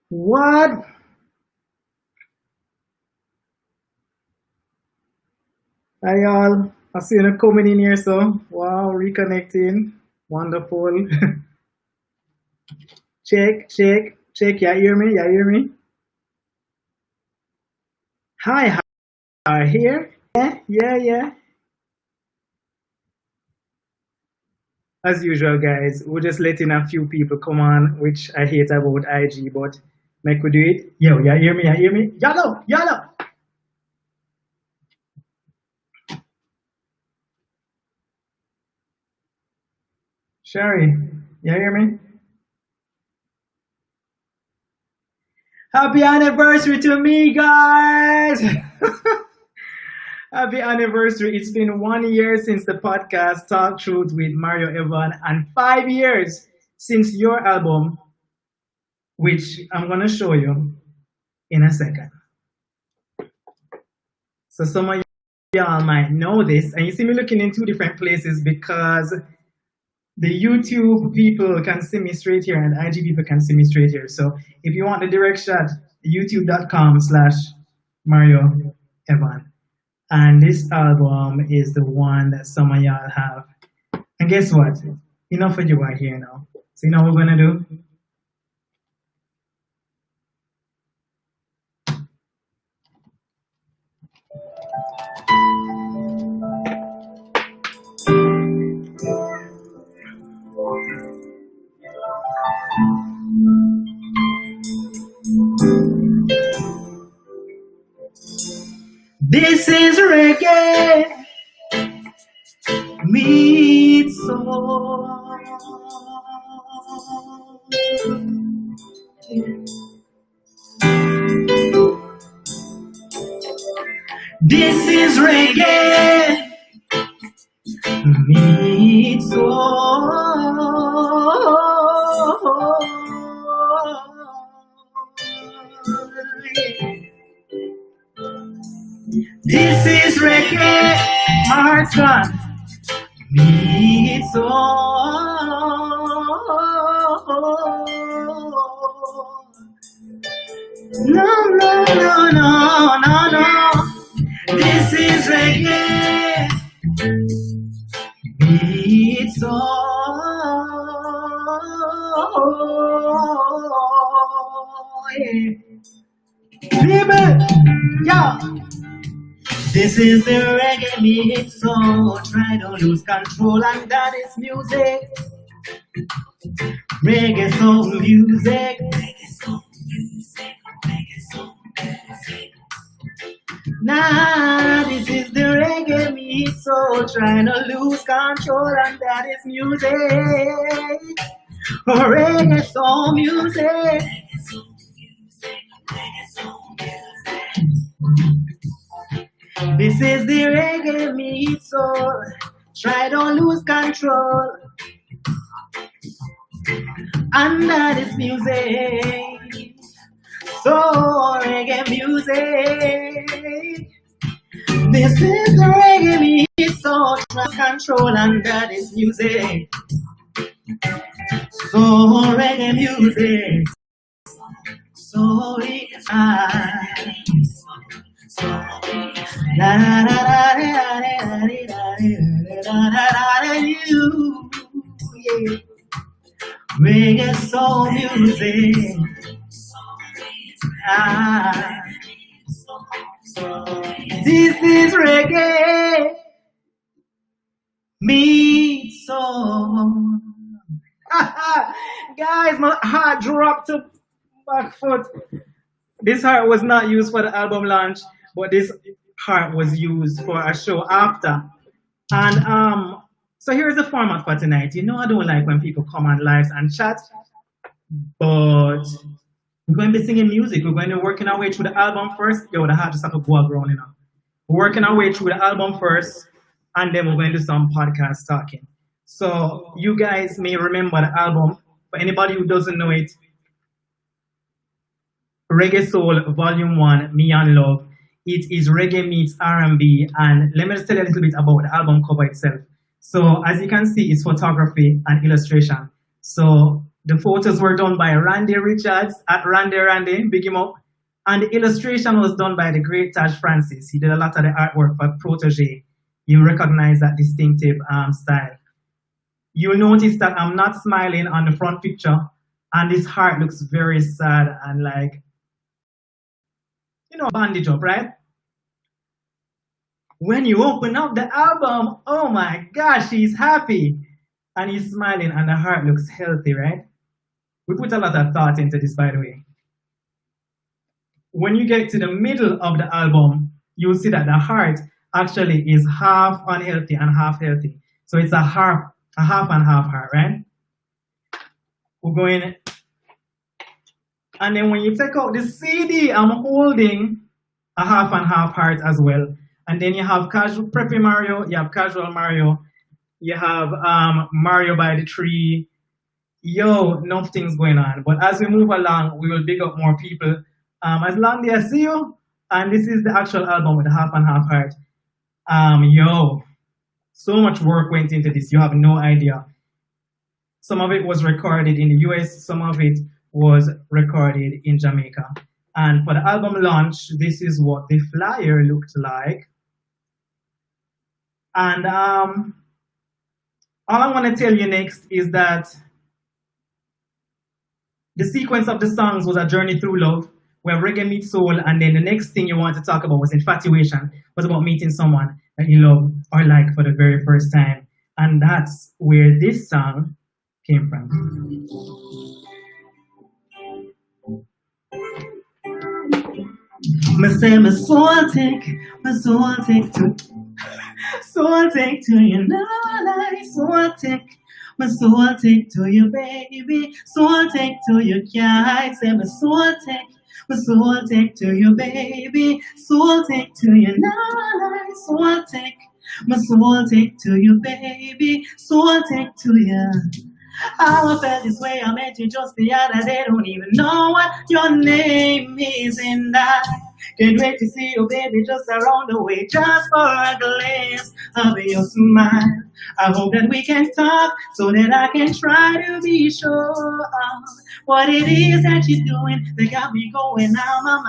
What? Hi y'all. I see you coming in here, so wow, reconnecting. Wonderful. Check, check, check. You hear me? You hear me? Hi, hi, here. Yeah, yeah, yeah. As usual, guys, we're just letting a few people come on, which I hate about IG, but make we do it. Yo, you hear me? You hear me? Yellow, yellow. Sherry, you hear me? Happy anniversary to me, guys! Happy anniversary. It's been 1 year since the podcast Talk Truth with Mario Evon and 5 years since your album, which I'm going to show you in a second. So some of y'all might know this, and you see me looking in two different places because the YouTube people can see me straight here and IG people can see me straight here. So if you want the direct shot, youtube.com/Mario Evon. And this album is the one that some of y'all have. And guess what? Enough of you are here now. So you know what we're gonna do? This is reggae meets soul. This is reggae meets soul. This is reggae, hearts gone meets soul. No, no, no, no, no, no. This is reggae meets soul. Baby, yeah. This is the reggae mix, so try to lose control, and that is music. Reggae-Soul music. Reggae-Soul music. Reggae-Soul music. Nah, this is the reggae mix, so try to lose control, and that is music. Reggae-Soul music. Reggae-Soul music. Reggae-Soul music. This is the reggae meat soul. Try don't lose control. And that is music. So reggae music. This is the reggae meat soul. Try control and that is music. So reggae music. So it's high. La la la la you, yeah. Reggae-Soul music. Ah, this is reggae me song. Guys, my heart dropped to back foot. This heart was not used for the album launch, but this heart was used for a show after. And so here's the format for tonight. You know I don't like when people come on lives and chat, but we're going to be singing music. We're going to be working our way through the album first. Yo, the heart just have to go around, you know. We're working our way through the album first, and then we're going to do some podcast talking. So you guys may remember the album, but anybody who doesn't know it, Reggae-Soul Volume 1, Me and Love. It is reggae meets R&B, and let me just tell you a little bit about the album cover itself. So as you can see, it's photography and illustration. So the photos were done by Randy Richards at Randy, big him up. And the illustration was done by the great Taj Francis. He did a lot of the artwork for Protege. You recognize that distinctive style. You'll notice that I'm not smiling on the front picture, and this heart looks very sad and like, bandage up, right? When you open up the album, oh my gosh, he's happy. And he's smiling and the heart looks healthy, right? We put a lot of thought into this, by the way. When you get to the middle of the album, you'll see that the heart actually is half unhealthy and half healthy. So it's a half and half heart, right? We're going, and then when you take out the CD, I'm holding a half and half heart as well. And then you have casual preppy Mario, you have casual Mario, you have Mario by the tree. Yo, enough things going on. But as we move along, we will big up more people. As long as I see you, and this is the actual album with the half and half heart. Yo, so much work went into this, you have no idea. Some of it was recorded in the US, some of it was recorded in Jamaica. And for the album launch, this is what the flyer looked like. And all I want to tell you next is that the sequence of the songs was A Journey Through Love, where reggae meets soul, and then the next thing you want to talk about was Infatuation. It was about meeting someone that you love or like for the very first time. And that's where this song came from. Me say my soul take to you now, like soul take. My soul take to you, baby. Soul take to you, can't say my soul take to you, baby. Soul take to you now, like soul take. My soul take to you, baby. Soul take to you. How I felt this way, I met you just the other day. Don't even know what your name is, and I can't wait to see you, baby, just around the way, just for a glimpse of your smile. I hope that we can talk so that I can try to be sure of what it is that you're doing that got me going out my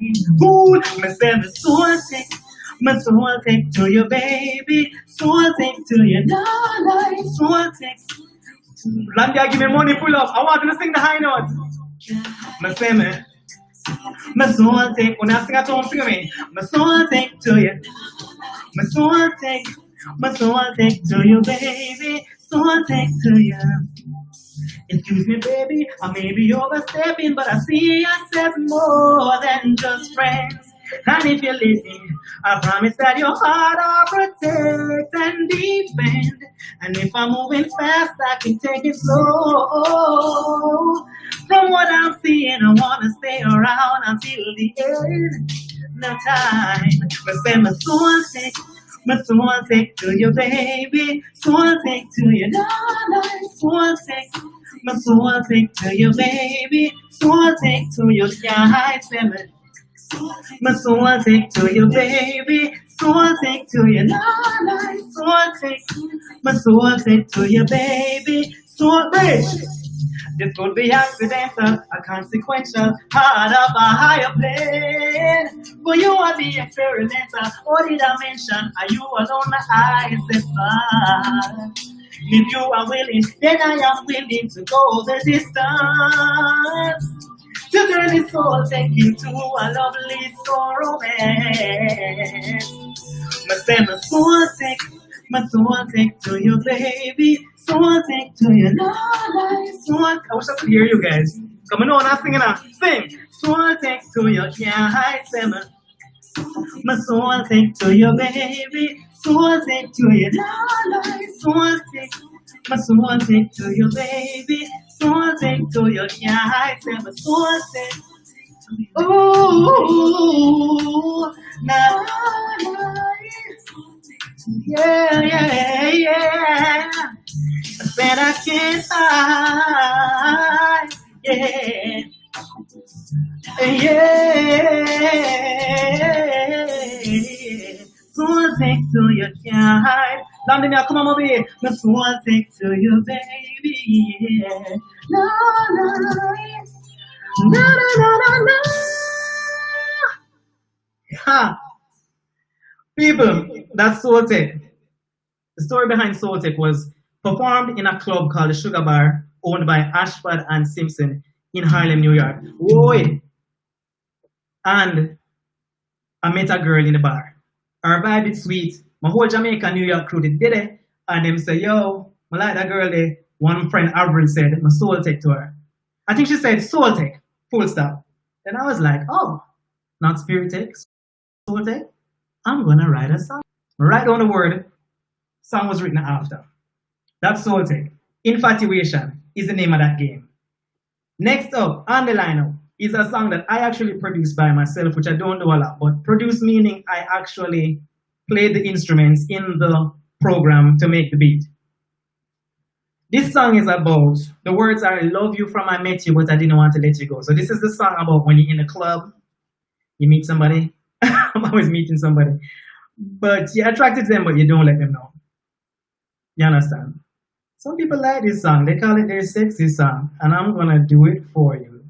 mind. Ooh, myself is soul take. My soul take to you, baby. Soul take to you, darling. Soul take. Landia, give me money, pull up. I want you to sing the high notes. My family. My soul take. When I sing at home, sing me. My soul take to you. My soul take. My soul take to you, baby. Soul take to you. Excuse me, baby. I may be overstepping, but I see us as more than just friends. And if you listen, I promise that your heart I'll protect and defend. And if I'm moving fast, I can take it slow. From what I'm seeing, I wanna stay around until the end. No time. But say my soul take to you, baby. Soul take to you, darling. Soul take. My soul take to you, baby. Soul take to you, yeah, my soul take to you, baby. Soul take to you, darling. Soul take. My soul take to you, baby. Soul rich. This could be accidental, a consequential, part of a higher plane. For you are the experimental, or did I mention? Are you alone? I said fine. If you are willing, then I am willing to go the distance. To turn this soul take into a lovely soul romance. My soul take to you, baby. Soul take to you, darling. Soul. I wish I could hear you guys. Come on, I'm singing now. Sing. Soul take to you, yeah, I say my soul take to you, baby. Soul take to you, darling. Soul take. My soul take to you, baby. Soul take to you, yeah, I say my soul take. Ooh, nah, yeah. I said I can't hide, yeah. Yeah, soul take to your child. London, come on, baby. The soul take to you, baby. Yeah. No, no, no, no, no, no. Ha! People, that's Soul Tech. The story behind Soul Tech was performed in a club called the Sugar Bar, owned by Ashford and Simpson in Harlem, New York. Whoa! And I met a girl in the bar. Her vibe is sweet. My whole Jamaica, New York crew did it. And them say, yo, I like that girl there. One friend, Avril, said, my Soul Tech to her. I think she said Soul Tech, full stop. Then I was like, oh, not Spirit Tech, Soul Tech. I'm gonna write a song. Write down the word. Song was written after. That's Soul Tech. Infatuation is the name of that game. Next up, on the lineup, is a song that I actually produced by myself, which I don't do a lot, but produce meaning I actually played the instruments in the program to make the beat. This song is about, the words are, I love you from I met you, but I didn't want to let you go. So this is the song about when you're in a club, you meet somebody. I'm always meeting somebody. But you're attracted to them, but you don't let them know. You understand? Some people like this song. They call it their sexy song. And I'm going to do it for you.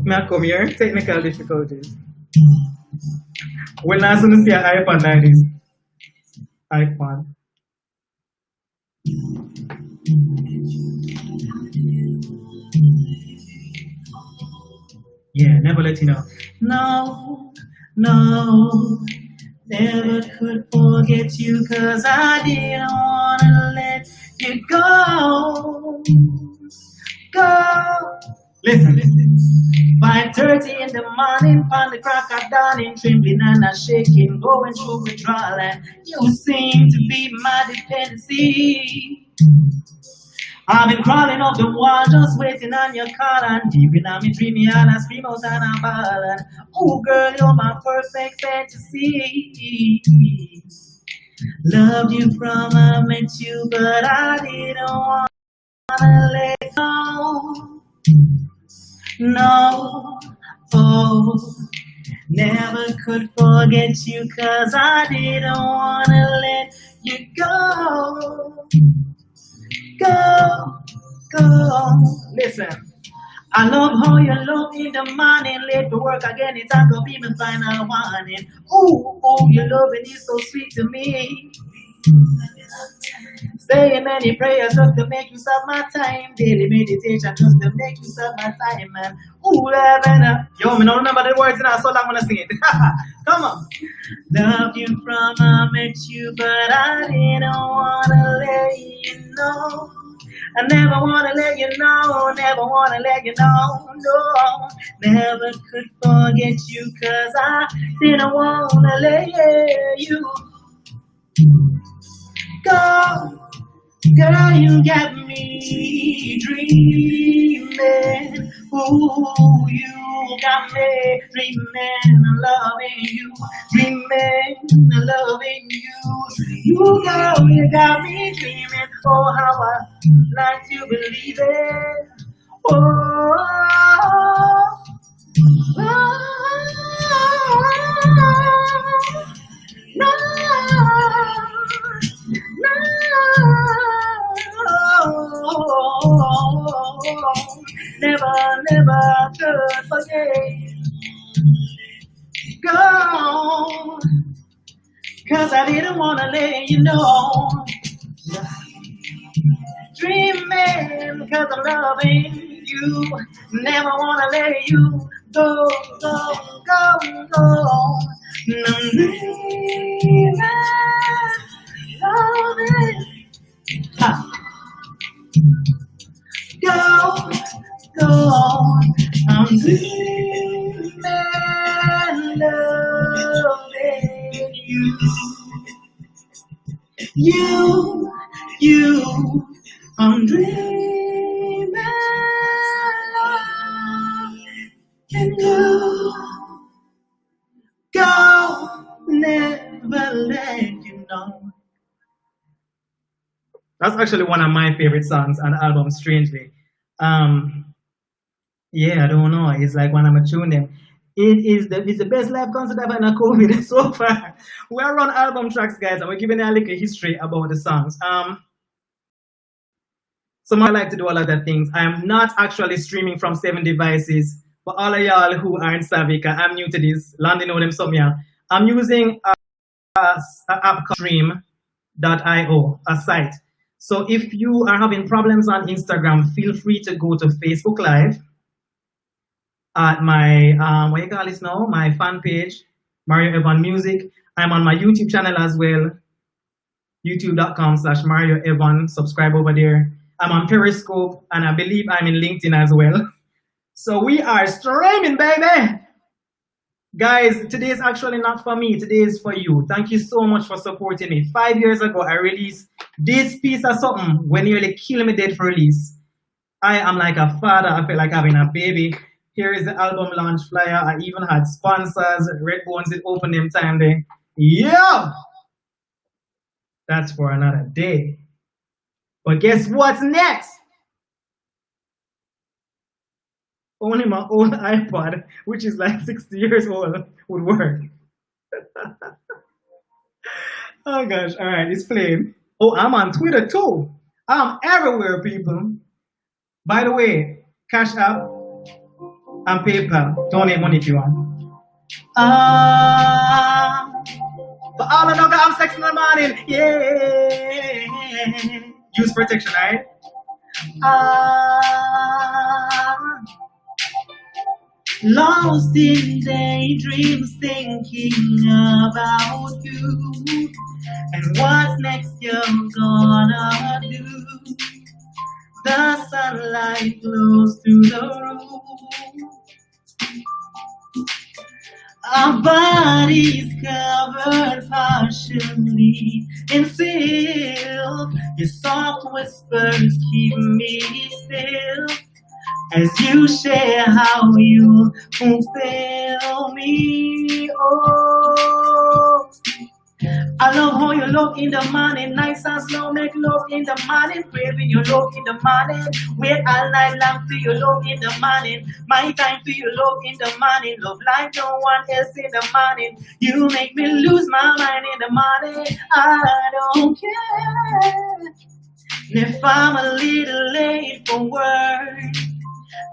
May I come here? Technical difficulties. We're not going to see an iPad like this. iPad. Yeah, never let you know. No, no, never could forget you, 'cause I didn't wanna let you go. Go. Listen, listen. 5:30 in the morning, on the crack of dawning, trembling and a shaking, going through withdrawal, and you seem to be my dependency. I've been crawling up the wall, just waiting on your call, and deep in me dreamy, and I scream out and I ball, and oh girl, you're my perfect fantasy. Loved you from I met you, but I didn't wanna let go. No, oh, never could forget you, 'cause I didn't wanna let you go. Go, go. Listen, I love how you love in the morning, late to work again, it's not gonna be my final warning. Ooh, ooh, your loving is so sweet to me. Saying many prayers just to make you serve my time. Daily meditation just to make you serve my time, man. Ooh, heaven. Yo, me don't remember the words now, so I'm gonna sing it. Come on. Love you from I met you, but I didn't wanna let you know. I never wanna let you know, never wanna let you know, no. Never could forget you, 'cause I didn't wanna let you go. Girl, you got me dreaming. Ooh, you got me dreaming, loving you, dreaming, loving you. You got me dreaming. Oh, how I like to believe it. Oh, oh, no, never, never could forget. Go, 'cause I didn't wanna let you know. Dreaming, 'cause I'm loving you. Never wanna let you go, go, go, go. I'm dreaming, loving. Ha. Go, go, I'm dreaming, loving you. You, I'm dreaming, loving you. never let you know. That's actually one of my favorite songs on the album, strangely. Um, yeah, I don't know. It's like when I'm a tune them. It's the best live concert I've had in COVID so far. We're on album tracks, guys, and we're giving a little history about the songs. So I like to do a lot of things. I am not actually streaming from 7 devices. For all of y'all who aren't savvy, 'cause I'm new to this, Landon know them some yeah. I'm using an app called stream.io, a site. So if you are having problems on Instagram, feel free to go to Facebook Live at my what you call this now? My fan page, Mario Evon Music. I'm on my YouTube channel as well, youtube.com/Mario Evon. Subscribe over there. I'm on Periscope, and I believe I'm in LinkedIn as well. So we are streaming, baby. Guys, today is actually not for me. Today is for you. Thank you so much for supporting me. 5 years ago, I released this piece of something when nearly killed me dead for release. I am like a father. I feel like having a baby. Here is the album launch flyer. I even had sponsors. Redbones did open them time there. Yo! That's for another day. But guess what's next? Only my old iPod, which is like 60 years old, would work. Oh gosh, all right, it's playing. Oh, I'm on Twitter too. I'm everywhere, people. By the way, Cash App and PayPal. Donate money if you want. But all I know that I'm sex in the morning. Yeah. Use protection, right? Lost in daydreams thinking about you and what's next you're gonna do. The sunlight glows through the room. Our bodies covered partially in silk. Your soft whispers keep me still as you share how you fulfill me. Oh, I love how you look in the morning, nice and slow, make love in the morning, craving your love in the morning, wait all night long for your love in the morning, my time for your love in the morning, love like no one else in the morning, you make me lose my mind in the morning, I don't care if I'm a little late for work,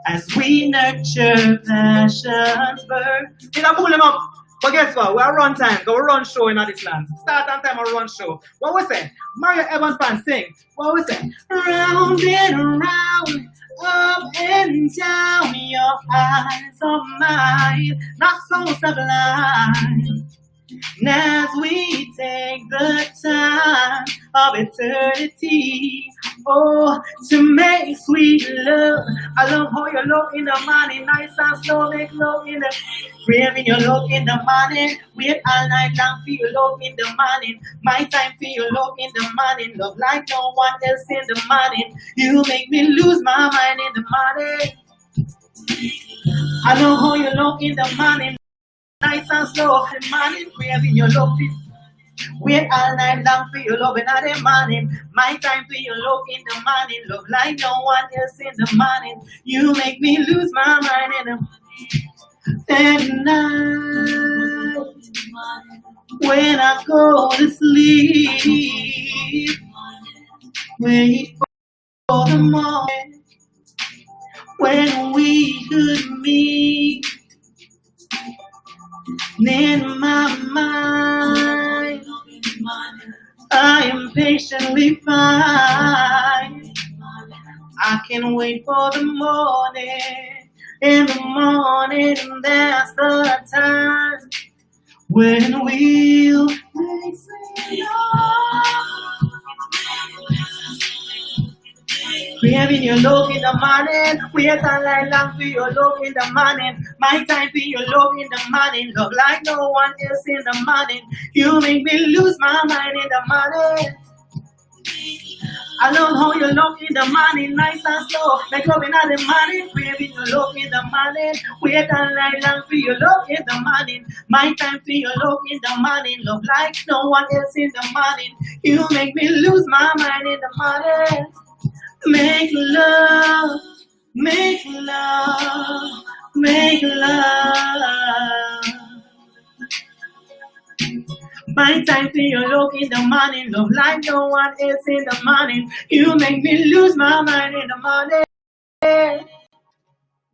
as we nurture passion's birth. Did I pull them up? But guess what? We're run time. Go run show in this land. Start on time or run show. What we say? Mario Evon fan sing. What we say? Round and round, up and down, your eyes are mine, not so sublime. And as we take the time of eternity, oh, to make sweet love. I love how you look in the morning, nice and slow, make love in the craving your love in the morning, wait all night long for your love in the morning, my time for your love in the morning, love like no one else in the morning, you make me lose my mind in the morning. I love how you look in the morning, nice and slow, in the morning, craving your love. Wait all night long for your love in the morning, my time for your love in the morning, love like no one else in the morning, you make me lose my mind in the morning. And night, when I go to sleep, wait for the morning when we could meet. In my mind, I am patiently fine. I can wait for the morning. In the morning, that's the time when we'll make sweet love. Craving your love in the morning, wait all night long for your love in the morning, my time for your love in the morning, love like no one else in the morning, you make me lose my mind in the morning. I love how you love in the morning, nice and slow. Like love in the morning, craving your love in the morning. Wait all night long for your love in the morning. My time for your love in the morning. Love like no one else in the morning. You make me lose my mind in the morning. Make love, make love, make love. My time for your love in the morning, love like no one else in the morning. You make me lose my mind in the morning.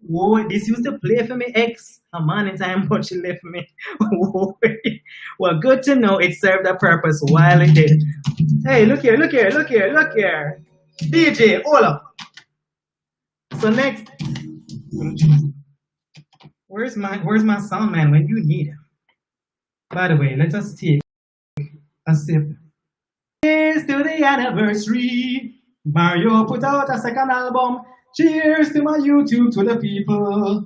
Whoa, this used to play for me, X. A morning time, but she left me. Well, good to know it served a purpose while it did. Hey, look here, look here, look here, look here. DJ, Ola. So next, where's my sound man when you need him? By the way, let us take a sip. Cheers to the anniversary. Mario put out a second album. Cheers to my YouTube, to the people.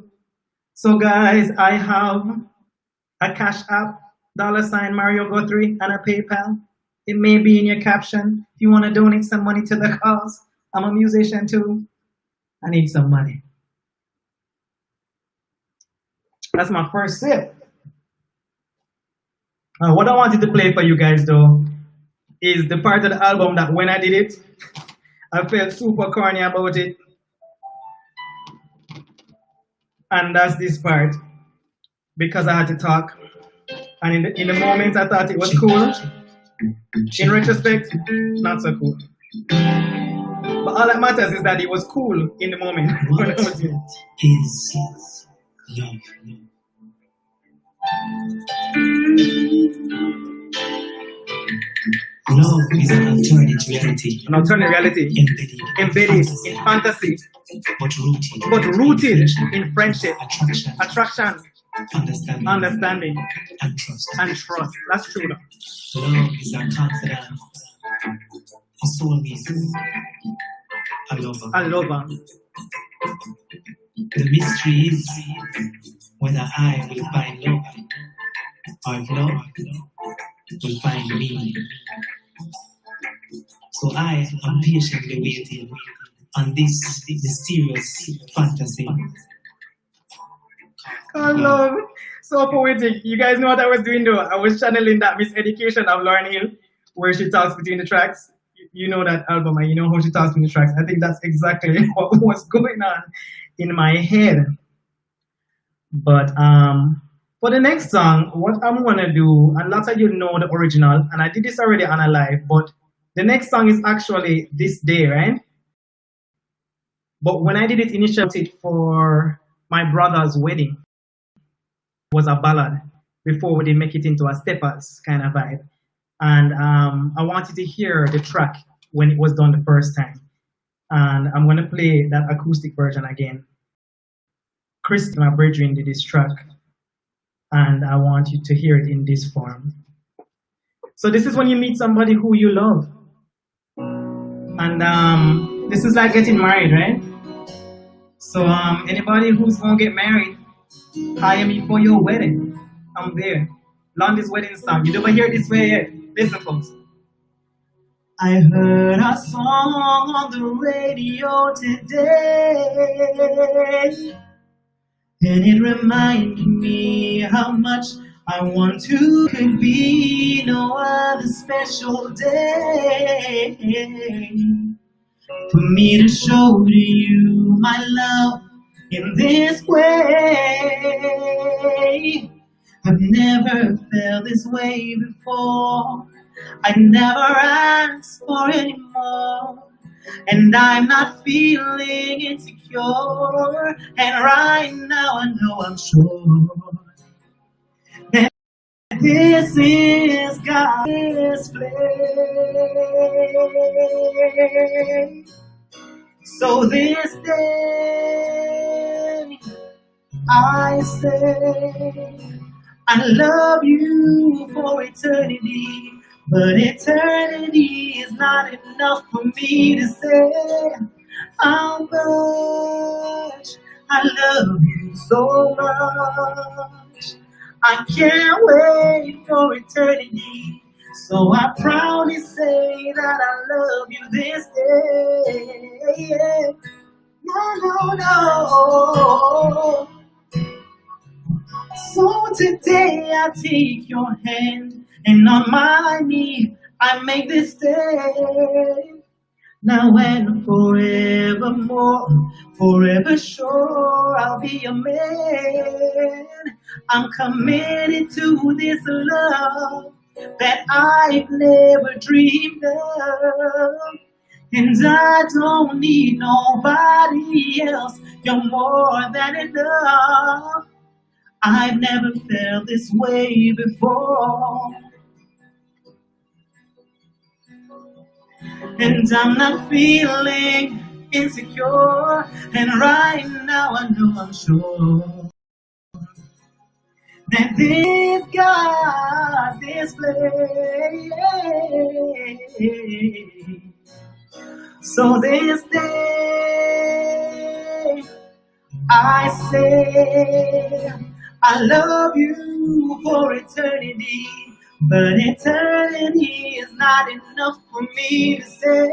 So guys, I have a Cash App, $ Mario Guthrie, and a PayPal. It may be in your caption. If you want to donate some money to the cause, I'm a musician too. I need some money. That's my first sip. What I wanted to play for you guys though is the part of the album that when I did it, I felt super corny about it. And that's this part. Because I had to talk. And in the moment I thought it was cool. In retrospect, not so cool. But all that matters is that it was cool in the moment when I was doing it. Is love. Love is an alternate reality. An alternate reality. Embedded in fantasy. But rooted in friendship. Attraction. Understanding. And trust. And trust. That's true though. Love is a confidant. A soulmate. A lover. A lover. The mystery is whether I will find love or if love will find me. So I am patiently waiting on this mysterious fantasy. I love it. So poetic. You guys know what I was doing though? I was channeling that Miseducation of Lauryn Hill, where she talks between the tracks. You know that album and you know how she talks between the tracks. I think that's exactly what was going on in my head. But for the next song, what I'm gonna do, and lots of you know the original, and I did this already on a live, but the next song is actually This Day, right? But when I did it initially for my brother's wedding, it was a ballad before we did make it into a steppers kind of vibe. And I wanted to hear the track when it was done the first time. And I'm gonna play that acoustic version again. Chris, my brethren, did this track. And I want you to hear it in this form. So this is when you meet somebody who you love. And this is like getting married, right? So anybody who's gonna get married, hire me for your wedding. I'm there. Longest wedding song. You never hear this way yet. Listen, folks. I heard a song on the radio today. And it reminded me how much I want to. Could be no other special day for me to show to you my love in this way. I've never felt this way before. I never asked for any more. And I'm not feeling insecure. And right now I know I'm sure that this is God's plan. So this day I say I love you for eternity. But eternity is not enough for me to say how much I love you so much. I can't wait for eternity So I proudly say that I love you this day. No, no, no. So today I take your hand and on my knee I make this day. Now and forevermore, forever sure I'll be your man. I'm committed to this love that I've never dreamed of. And I don't need nobody else, you're more than enough. I've never felt this way before. And I'm not feeling insecure. And right now I know I'm sure that this God display. So this day I say I love you for eternity. But eternity is not enough for me to say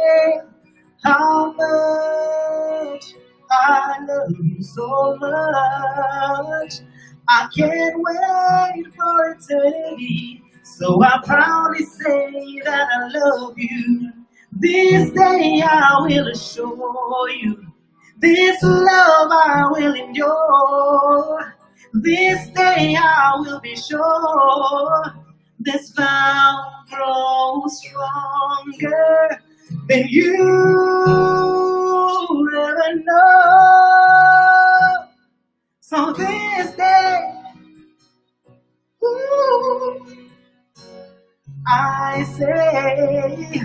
how much I love you so much. I can't wait for eternity. So I proudly say that I love you. This day I will assure you. This love I will endure. This day I will be sure. This vow grows stronger than you ever know. So this day, ooh, I say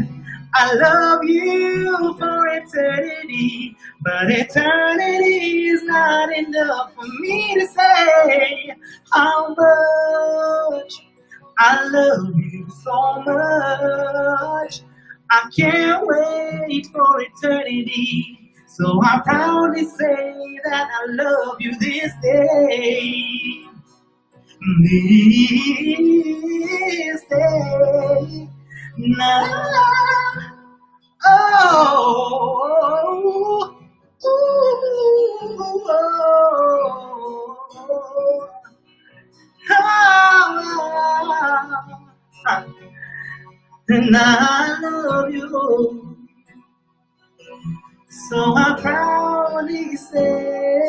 I love you for eternity, but eternity is not enough for me to say how much I love you so much. I can't wait for eternity. So I proudly say that I love you this day. This day. Now, oh, ooh, oh. And I love you, so I proudly say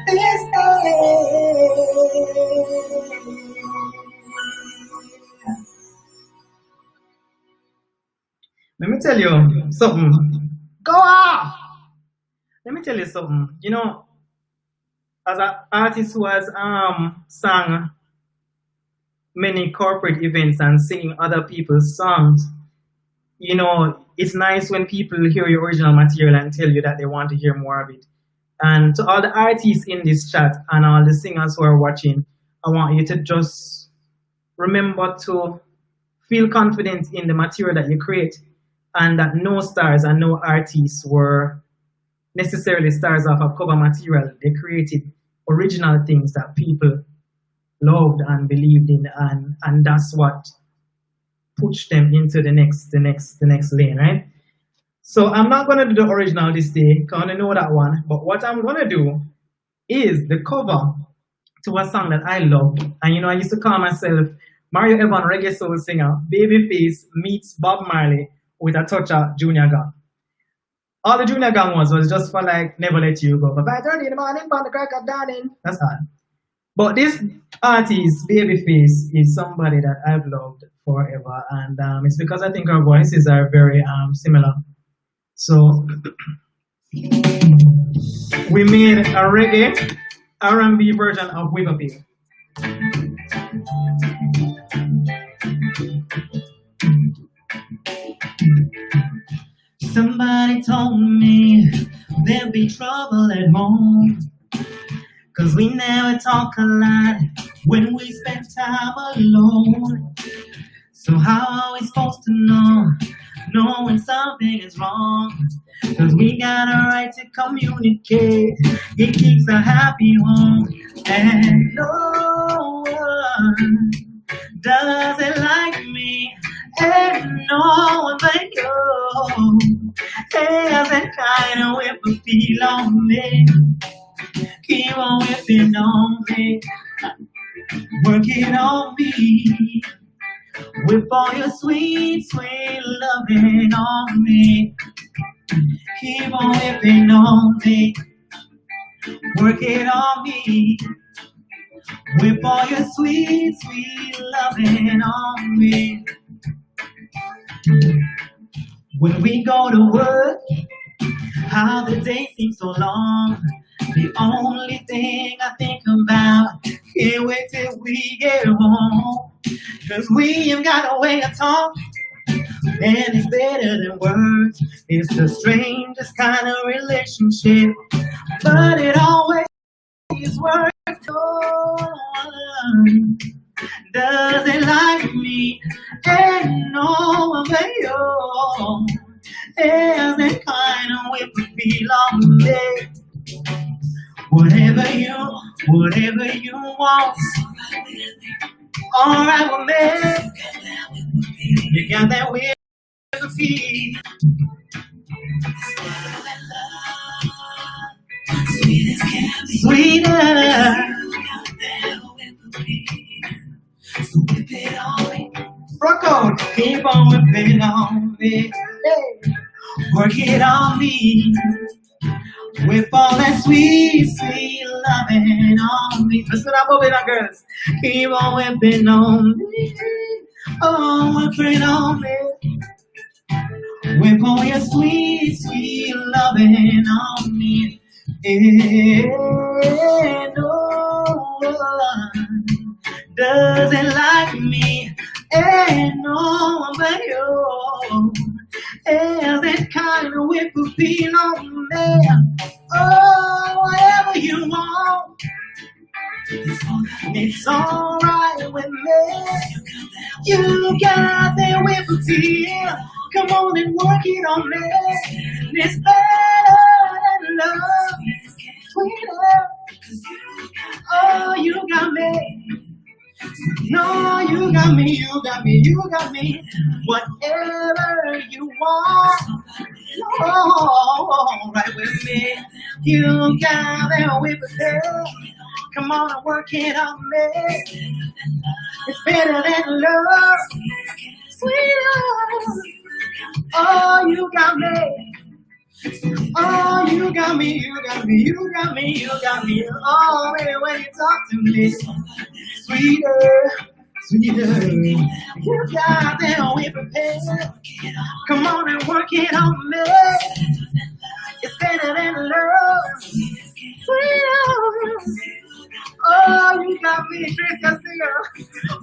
this day. Let me tell you something. Go off! Let me tell you something. You know, as an artist who has sung many corporate events and singing other people's songs, you know, it's nice when people hear your original material and tell you that they want to hear more of it. And to all the artists in this chat and all the singers who are watching, I want you to just remember to feel confident in the material that you create, and that no stars and no artists were necessarily stars off of cover material. They created original things that people loved and believed in, and that's what pushed them into the next lane, right? So I'm not gonna do the original this day, because I know that one. But what I'm gonna do is the cover to a song that I love. And you know, I used to call myself Mario Evon Reggae-Soul singer. Babyface meets Bob Marley with a touch of Junior Gang. All the Junior Gang was just for like Never Let You Go. But by 30 in the morning, from the crack of dawning. That's all. But this artist, Babyface, is somebody that I've loved forever. And it's because I think our voices are very similar. So we made a reggae R&B version of Wiggle Pig. Somebody told me there'd be trouble at home, 'cause we never talk a lot when we spend time alone. So how are we supposed to know when something is wrong? 'Cause we got a right to communicate. It keeps a happy home. And no doesn't like me, and no one but you has that kind of whip appeal on me. Keep on whipping on me, working on me, with all your sweet, sweet loving on me. Keep on whipping on me, working on me, with all your sweet, sweet loving on me. When we go to work, how the day seems so long. The only thing I think about, can't wait till we get home. Cause we have got a way to talk, and it's better than words. It's the strangest kind of relationship, but it always works. No one doesn't like me, and no one but you has that kind of whip appeal on me. Whatever you want, alright with me. You got that whip appeal. Sweeter. So whip it on me. Rock on, keep on whipping on me. Hey. Work it on me. With all that sweet, sweet loving on me. Listen up, moving on, girls. Keep on whipping on me. Oh, whipping on me. With all your sweet, sweet loving on me. And no one doesn't like me, and no one but you has that kind of whip appeal on me. Oh, whatever you want, it's alright with me. You got that whip appeal. Come on and work it on me. It's better than love, sweeter. Oh, you got me. No, you got me, you got me, you got me. Whatever you want, oh, right with me. You got that whip appeal. Come on and work it on me. It's better than love, sweeter. Oh, you got me. Oh, you got me, you got me, you got me, you got me. Oh, baby, when you talk to me, sweeter, sweeter. You got that whip appeal. Come on and work it on me. It's better than love, sweeter. Oh, you got me, Chris Garcia.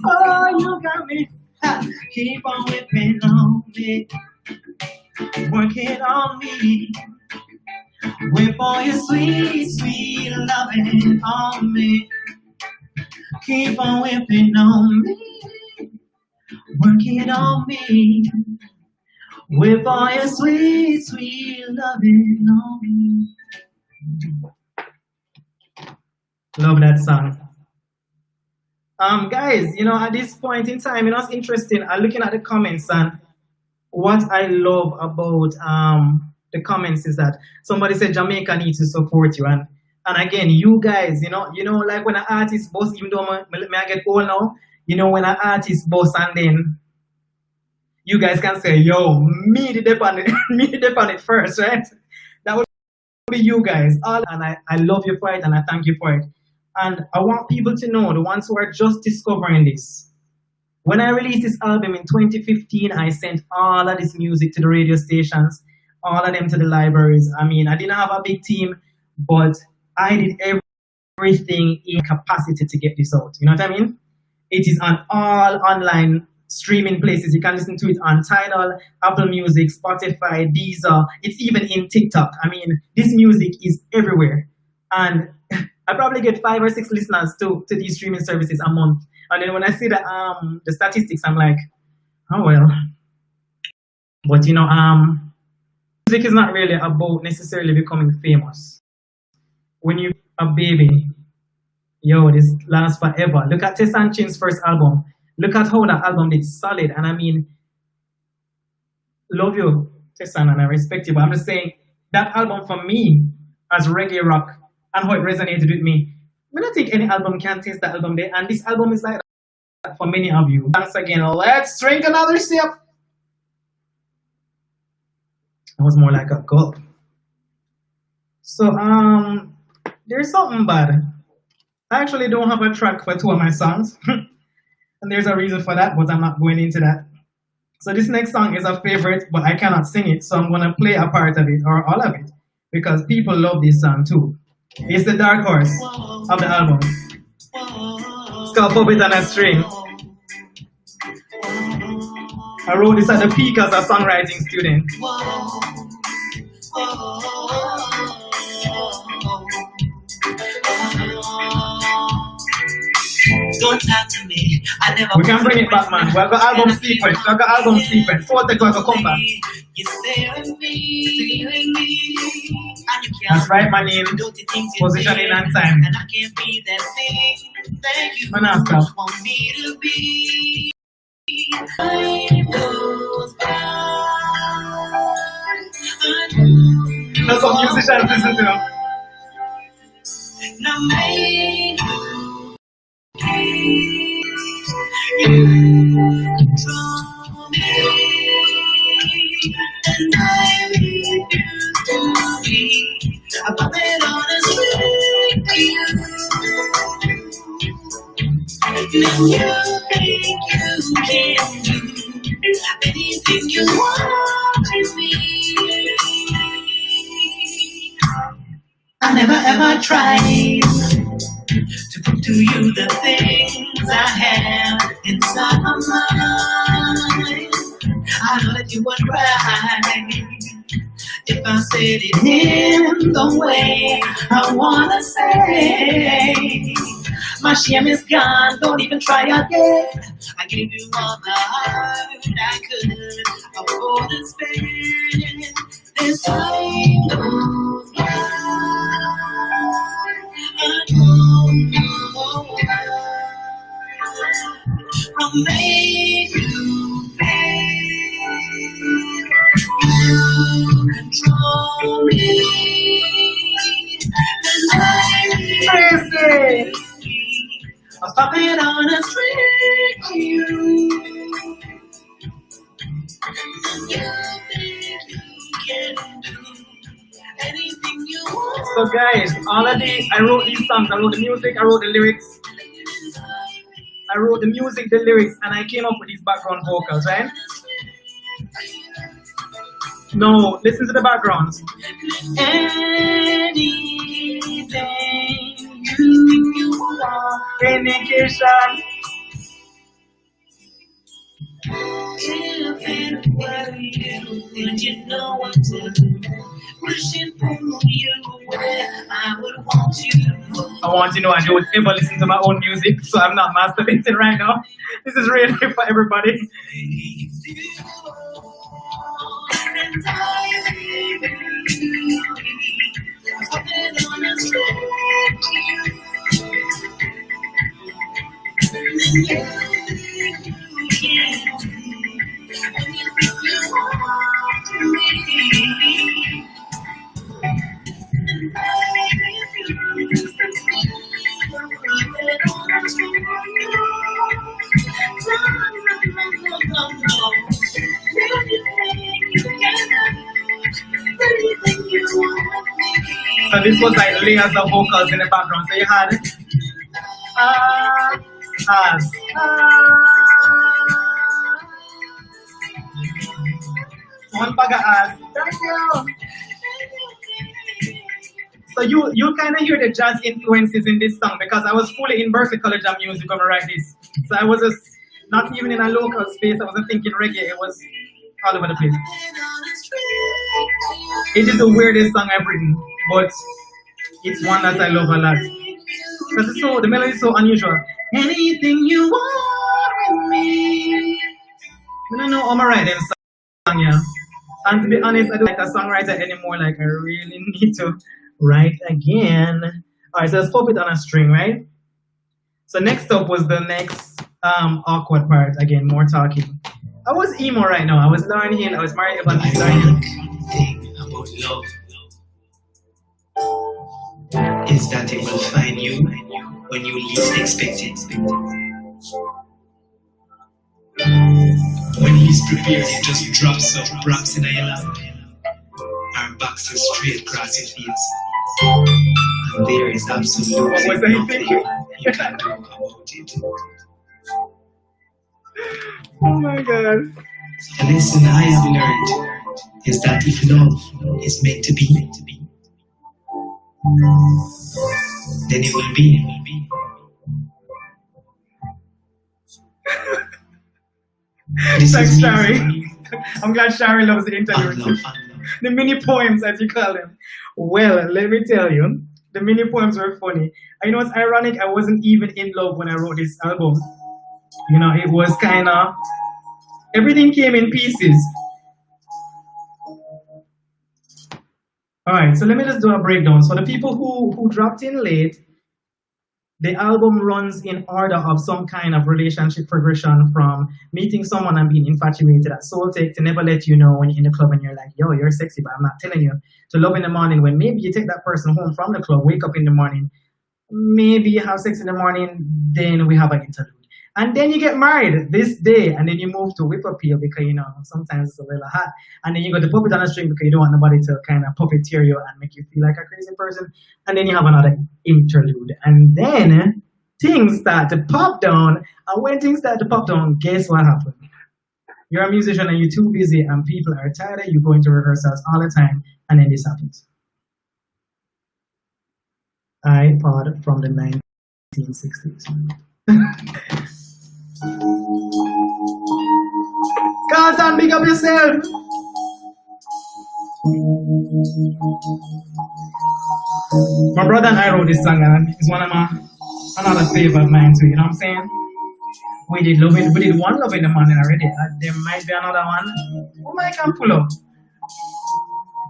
Oh, you got me. Ha. Keep on whipping on me. Work it on me. With all your sweet, sweet loving on me. Keep on whipping on me. Work it on me. With all your sweet, sweet loving on me. Love that song. Guys, at this point in time, it's interesting. I'm looking at the comments, and what I love about the comments is that somebody said Jamaica needs to support you, and again, you guys, like when an artist boss, even though I get old now, when an artist boss, and then you guys can say, yo, me the dip on it, me the dip on it first, right? That would be you guys. And I love you for it, and I thank you for it. And I want people to know, the ones who are just discovering this. When I released this album in 2015, I sent all of this music to the radio stations, all of them to the libraries. I mean, I didn't have a big team, but I did everything in capacity to get this out. You know what I mean? It is on all online streaming places. You can listen to it on Tidal, Apple Music, Spotify, Deezer. It's even in TikTok. I mean, this music is everywhere. And I probably get 5 or 6 listeners to these streaming services a month. And then when I see the statistics, I'm like, oh well. But music is not really about necessarily becoming famous. When you're a baby, yo, this lasts forever. Look at Tess and Chin's first album. Look at how that album did solid. And I mean, love you, Tessan, and I respect you. But I'm just saying that album for me as reggae rock and how it resonated with me. I don't think any album can taste that album there. And this album is like that for many of you. Once again, let's drink another sip. It was more like a gulp. So there's something bad. I actually don't have a track for two of my songs. And there's a reason for that, but I'm not going into that. So this next song is a favorite, but I cannot sing it, so I'm gonna play a part of it or all of it because people love this song too. It's the dark horse of the album. It's called Puppet on a String. I wrote this at the peak as a songwriting student. Don't talk to me. I never. We can bring it back, man. We've got album sequence. We've got album sequence. 4 o'clock will come back. You staring me, and you can't. That's right, my name. Positioning and time. And I can't be that thing that you stop. want me to be. Time goes by. That's what musicians listen to. Now make you control me, and I refuse to be a puppet on a string. Now you think you can do anything you want to me. I never ever tried to prove to you the things I have inside my mind. I know that you would cry if I said it in the way I wanna say. My shame is gone, don't even try again. I gave you all the heart I could afford to spend. This time goes by, I don't know I made you feel you control me, and I I'll stop it on a string. You think you can do anything you want. So guys, all of the I wrote these songs, I wrote the music, I wrote the lyrics. I wrote the music, the lyrics, and I came up with these background vocals, right? No, listen to the backgrounds. Anything you want. Indication. If it were you, and you know what to do, wishing for you where I would want you to move. I want you to know I don't ever listen to my own music, so I'm not masturbating right now. This is really for everybody. And I something on a string. You can anything you want to me. And I refuse to be a on a string. No. So this was like layers of vocals in the background. So you had one bag of thank you. So you kind of hear the jazz influences in this song because I was fully in Berkeley College of Music when I write this. So I was just not even in a local space. I wasn't thinking reggae. It was all over the place. It is the weirdest song I've written, but it's one that I love a lot. Because it's so, the melody is so unusual. Anything you want with me. I don't know how to write them song, yeah. And to be honest, I don't like a songwriter anymore. Like, I really need to write again. Alright, so let's pop it on a string, right? So next up was the next awkward part again, more talking. I was emo right now. I was learning. I was Mario Evon The learning. ironic thing about love is that it will find you when you least expect it. When least prepared, it just drops up, drops in your lap, and backs you straight across your face. And there is What absolutely was I nothing thinking? you can do about it. Oh my god. The lesson I have learned is that if love is meant to be, then it will be. This Thanks, is me. Shari. I'm glad Shari loves the And interlude. love, and love. The mini poems, as you call them. Well, let me tell you, the mini poems were funny. I know it's ironic, I wasn't even in love when I wrote this album. You know, it was kind of, everything came in pieces. All right, so let me just do a breakdown. So the people who dropped in late, the album runs in order of some kind of relationship progression from meeting someone and being infatuated at Soul Take to never let you know when you're in the club and you're like, yo, you're sexy, but I'm not telling you. To Love in the Morning, when maybe you take that person home from the club, wake up in the morning, maybe you have sex in the morning, then we have an interlude. And then you get married this day, and then you move to Whip Appeal because, you know, sometimes it's a little hot. And then you go to Puppet on a String because you don't want nobody to kind of puppeteer you and make you feel like a crazy person. And then you have another interlude. And then things start to pop down. And when things start to pop down, guess what happened? You're a musician and you're too busy and people are tired of you going to rehearsals all the time. And then this happens. iPod from the 1960s. Carlton, big up yourself. My brother and I wrote this song, and it's one of my another favorite of mine too. You know what I'm saying? We did one Love in the Morning already. There might be another one. Who might can pull up?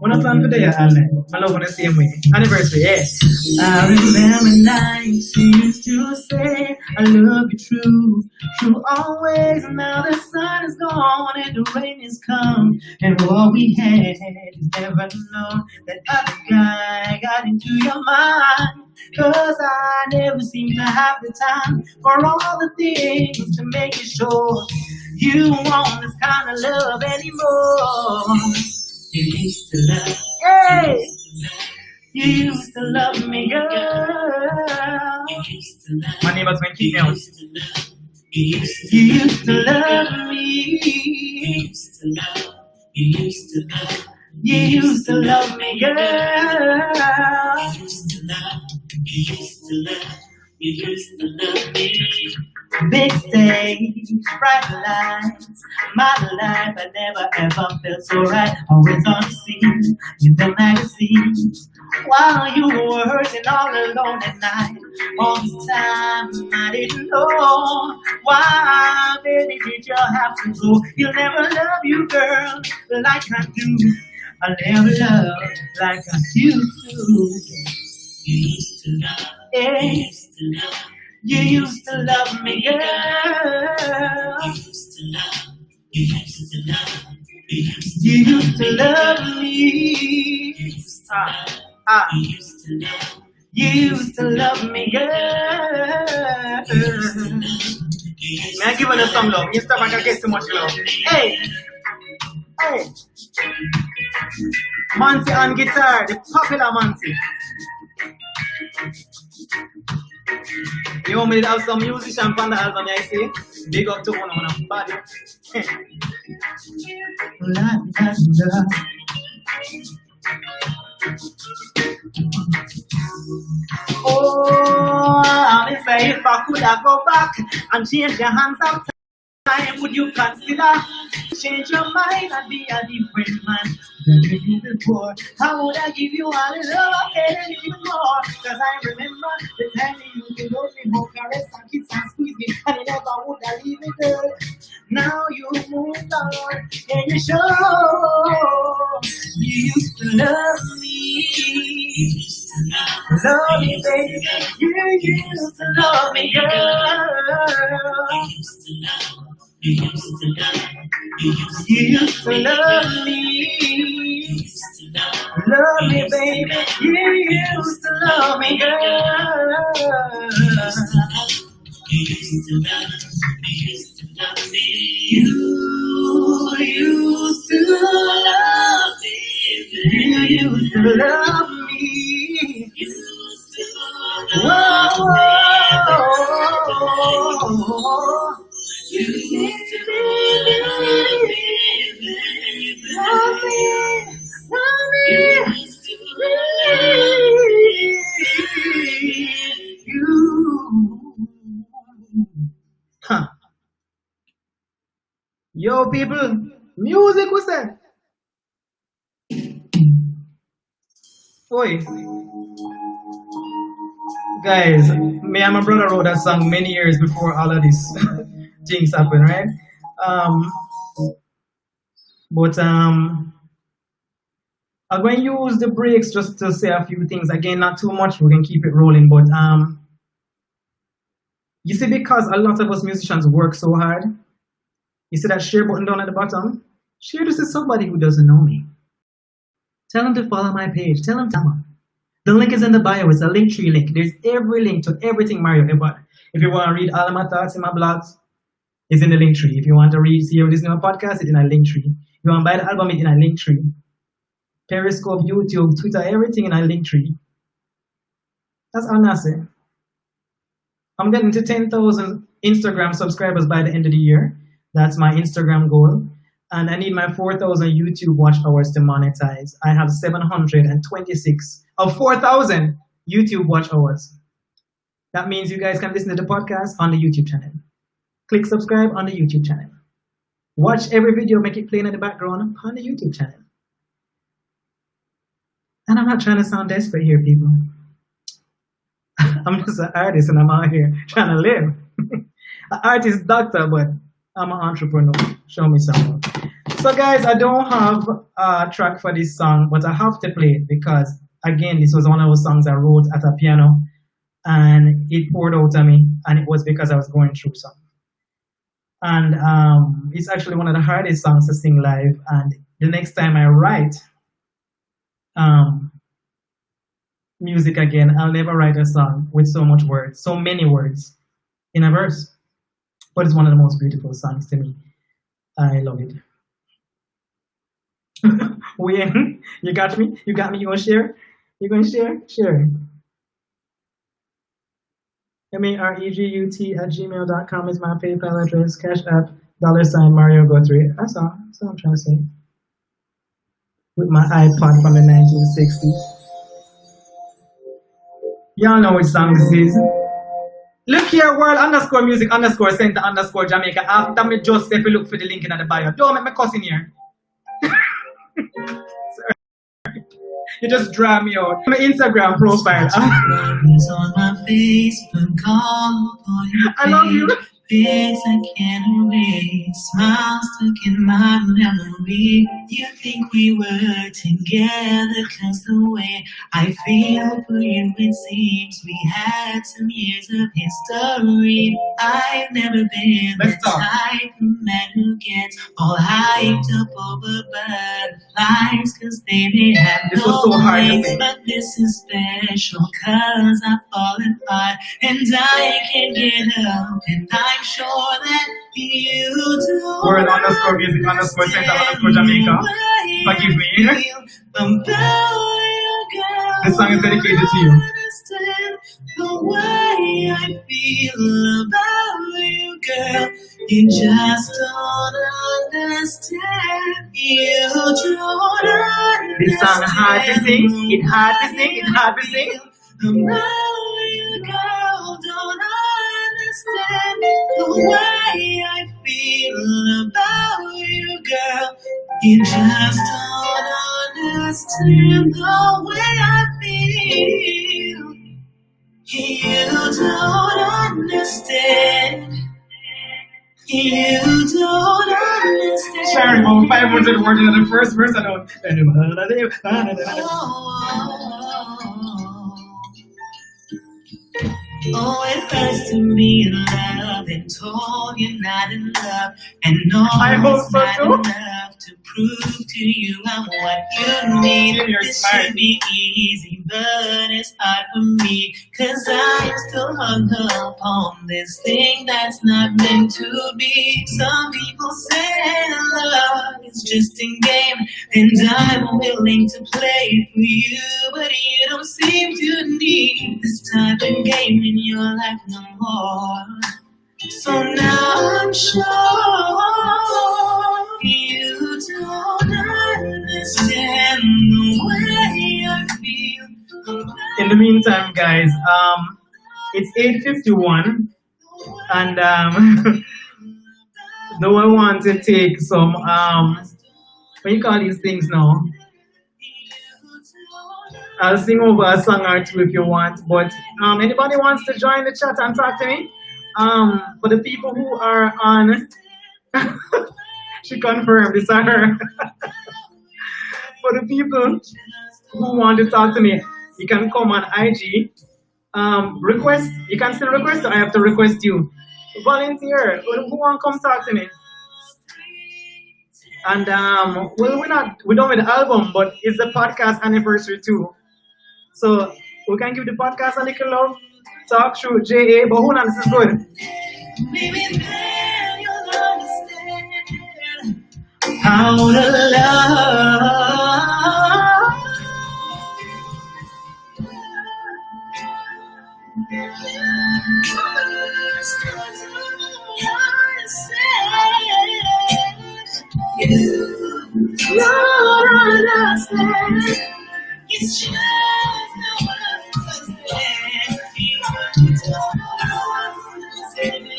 When I plan for the year, I love on the same way. Anniversary, yeah. I remember nights you used to say, I love you true, true always. Now the sun is gone and the rain is come, and what we had is never known that other guy got into your mind. Cause I never seem to have the time for all the things to make it sure you want this kind of love anymore. You used to love, hey! You used to love me, girl. My neighbors went keep me out. You used to love me. You used to love me, girl. You used to love me. Big stage, bright lights, my life, I never ever felt so right. Always on the scene, in the magazines, while you were hurting all alone at night. All this time, I didn't know why, baby, did you have to go? You'll never love you, girl, like I do. I'll never love like I used to. You used to love, yeah. You used to love. You used to love me, girl. You used to love. You used to love. You used to love me. You used to love. You used to love me, girl. Man, I give her some love. You stop, I can get too much love. Hey, hey. Monty on guitar, the popular Monty. You want me to have some musician on the album, I see? Big up to one of them body. Oh, I'm say if I could have go back and change the hands of time, would you consider change your mind and be a different man than you did before? How would I give you all the love and even more? Cause I remember the time you used to love me, more caress and kiss and squeeze me, and you never would have leave me, girl. Now you moved on and you show you used to love me. Love me, baby. You used to love me, girl. You used to love me. Love me, baby. You used to love me, girl. You used to love me. You used to love me. You used to love me. You used to love me. You used to Whoa, love whoa. me. You used to love me. Love me, love me. You used to love You. Huh. Yo, people, music was that? Oi. Guys, me and my brother wrote that song many years before all of these things happened, right? Um, but I'm going to use the breaks just to say a few things. Again, not too much. We can keep it rolling. But you see, because a lot of us musicians work so hard, you see that share button down at the bottom? Share this to somebody who doesn't know me. Tell them to follow my page. Tell them to come on. The link is in the bio. It's a Linktree link. There's every link to everything Mario Evon. If you want to read all of my thoughts in my blogs, it's in the Linktree. If you want to see or listen to my podcast, it's in a Linktree. If you want to buy the album, it's in a Linktree. Periscope, YouTube, Twitter, everything in a Linktree. That's all I say. I'm getting to 10,000 Instagram subscribers by the end of the year. That's my Instagram goal. And I need my 4,000 YouTube watch hours to monetize. I have 726 of 4,000 YouTube watch hours. That means you guys can listen to the podcast on the YouTube channel. Click subscribe on the YouTube channel. Watch every video, make it play in the background on the YouTube channel. And I'm not trying to sound desperate here, people. I'm just an artist and I'm out here trying to live. An artist doctor, but I'm an entrepreneur. Show me someone. So guys, I don't have a track for this song, but I have to play it because, again, this was one of those songs I wrote at a piano and it poured out on me, and it was because I was going through something. And it's actually one of the hardest songs to sing live, and the next time I write music again, I'll never write a song with so much words, so many words in a verse. But it's one of the most beautiful songs to me. I love it. Wayne, you got me? You got me? You gonna share? You gonna share? Share. maregut@gmail.com is my PayPal address. Cash App, $Mario Guthrie. That's all. That's all I'm trying to say. With my iPod from the 1960s. Y'all know which song this is. Look here, world_music_center_Jamaica. After me just say if you look for the link in the bio. Don't make me cuss in here. Sorry. You just drag me out. My Instagram profile. on my Facebook, I love you. Face I can't erase, smiles stuck in my memory. You think we were together, cause the way I feel for you, it seems we had some years of history. I've never been the type of man who gets all hyped up over butterflies, cause they may have this no was so hard to wings, say. but this is special cause I've fallen hard and I can't get up, and I'm sure that you do. World_music_center_Jamaica. Forgive me. This song is dedicated to you. The way I feel about you, girl, you just don't understand. You don't understand. This song hard to sing. It's hard to sing. It's hard to sing. About you, girl, don't understand the way I feel about you, girl. You just don't understand the way I feel. You don't understand. You don't understand. Sharing about 500 words in the first verse. I don't. Oh, it hurts to be in love and told you're not in love, and no, I hope it's so not too. enough to prove to you I'm what you need. You're This smart. should be easy, but it's hard for me, 'cause I'm still hung up on this thing that's not meant to be. Some people say love is just a game, and I'm willing to play for you, but you don't seem to need this type of game in your life no more. So now I'm sure you don't understand the way I feel. In the meantime, guys, it's 8:51, and though I want to take some what you call these things now? I'll sing over a song or two if you want. But anybody wants to join the chat and talk to me? For the people who are on, she confirmed it's her. For the people who want to talk to me, you can come on IG. Request. You can still request, or I have to request you. Volunteer. Who want to come talk to me? And well, we're done with the album, but it's the podcast anniversary too. So we can give the podcast a little love. Talk through JA, but hold on, this is good. Maybe then you'll understand how to love. You don't understand. It's just the understand. You don't understand.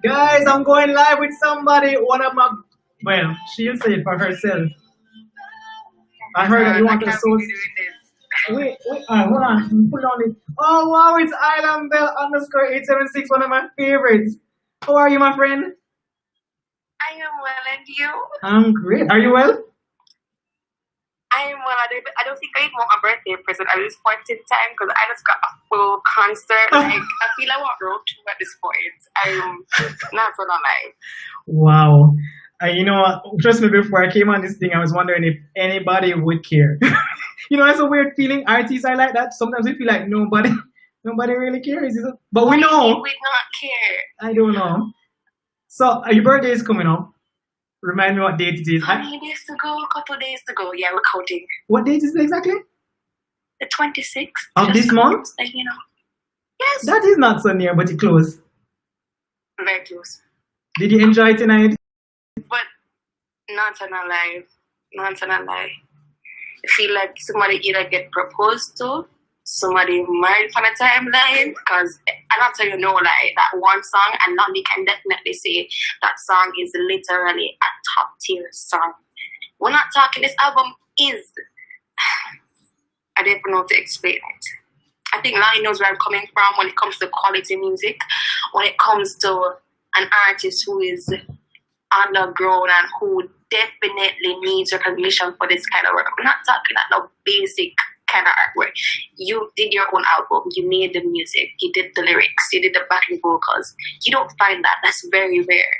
Guys, I'm going live with somebody. One of my, well, she'll say it for herself. I heard that you want to wait, hold on. Put on it. Oh wow, it's Island Bell underscore 876, one of my favorites. How are you, my friend? I am well, and you? I'm great. Are you well? I am well. I don't think I even want a birthday present at this point in time because I just got a full concert. Like, I feel I want road two at this point. I'm not gonna lie. Wow. You know, trust me, before I came on this thing, I was wondering if anybody would care. You know, that's a weird feeling. Artists are like that. Sometimes we feel like nobody really cares. But we know. We not care. I don't know. So, your birthday is coming up. Remind me what date it is. How many days to go? A couple days to go. Yeah, we're counting. What date is it exactly? The 26th. Of this month? Like, you know. Yes. That is not so near, but it's close. Very close. Did you enjoy tonight? But not on a lie. Not on a lie. I feel like somebody either get proposed to, somebody married for the timeline, because I'm not telling you no lie, that one song, and Nandi can definitely say that song is literally a top tier song. We're not talking, this album is, I don't even know how to explain it. I think Lonnie knows where I'm coming from when it comes to quality music, when it comes to an artist who is underground and who definitely needs recognition for this kind of work. We're not talking about no basic kind of artwork. You did your own album, you made the music, you did the lyrics, you did the backing vocals. You don't find that. That's very rare.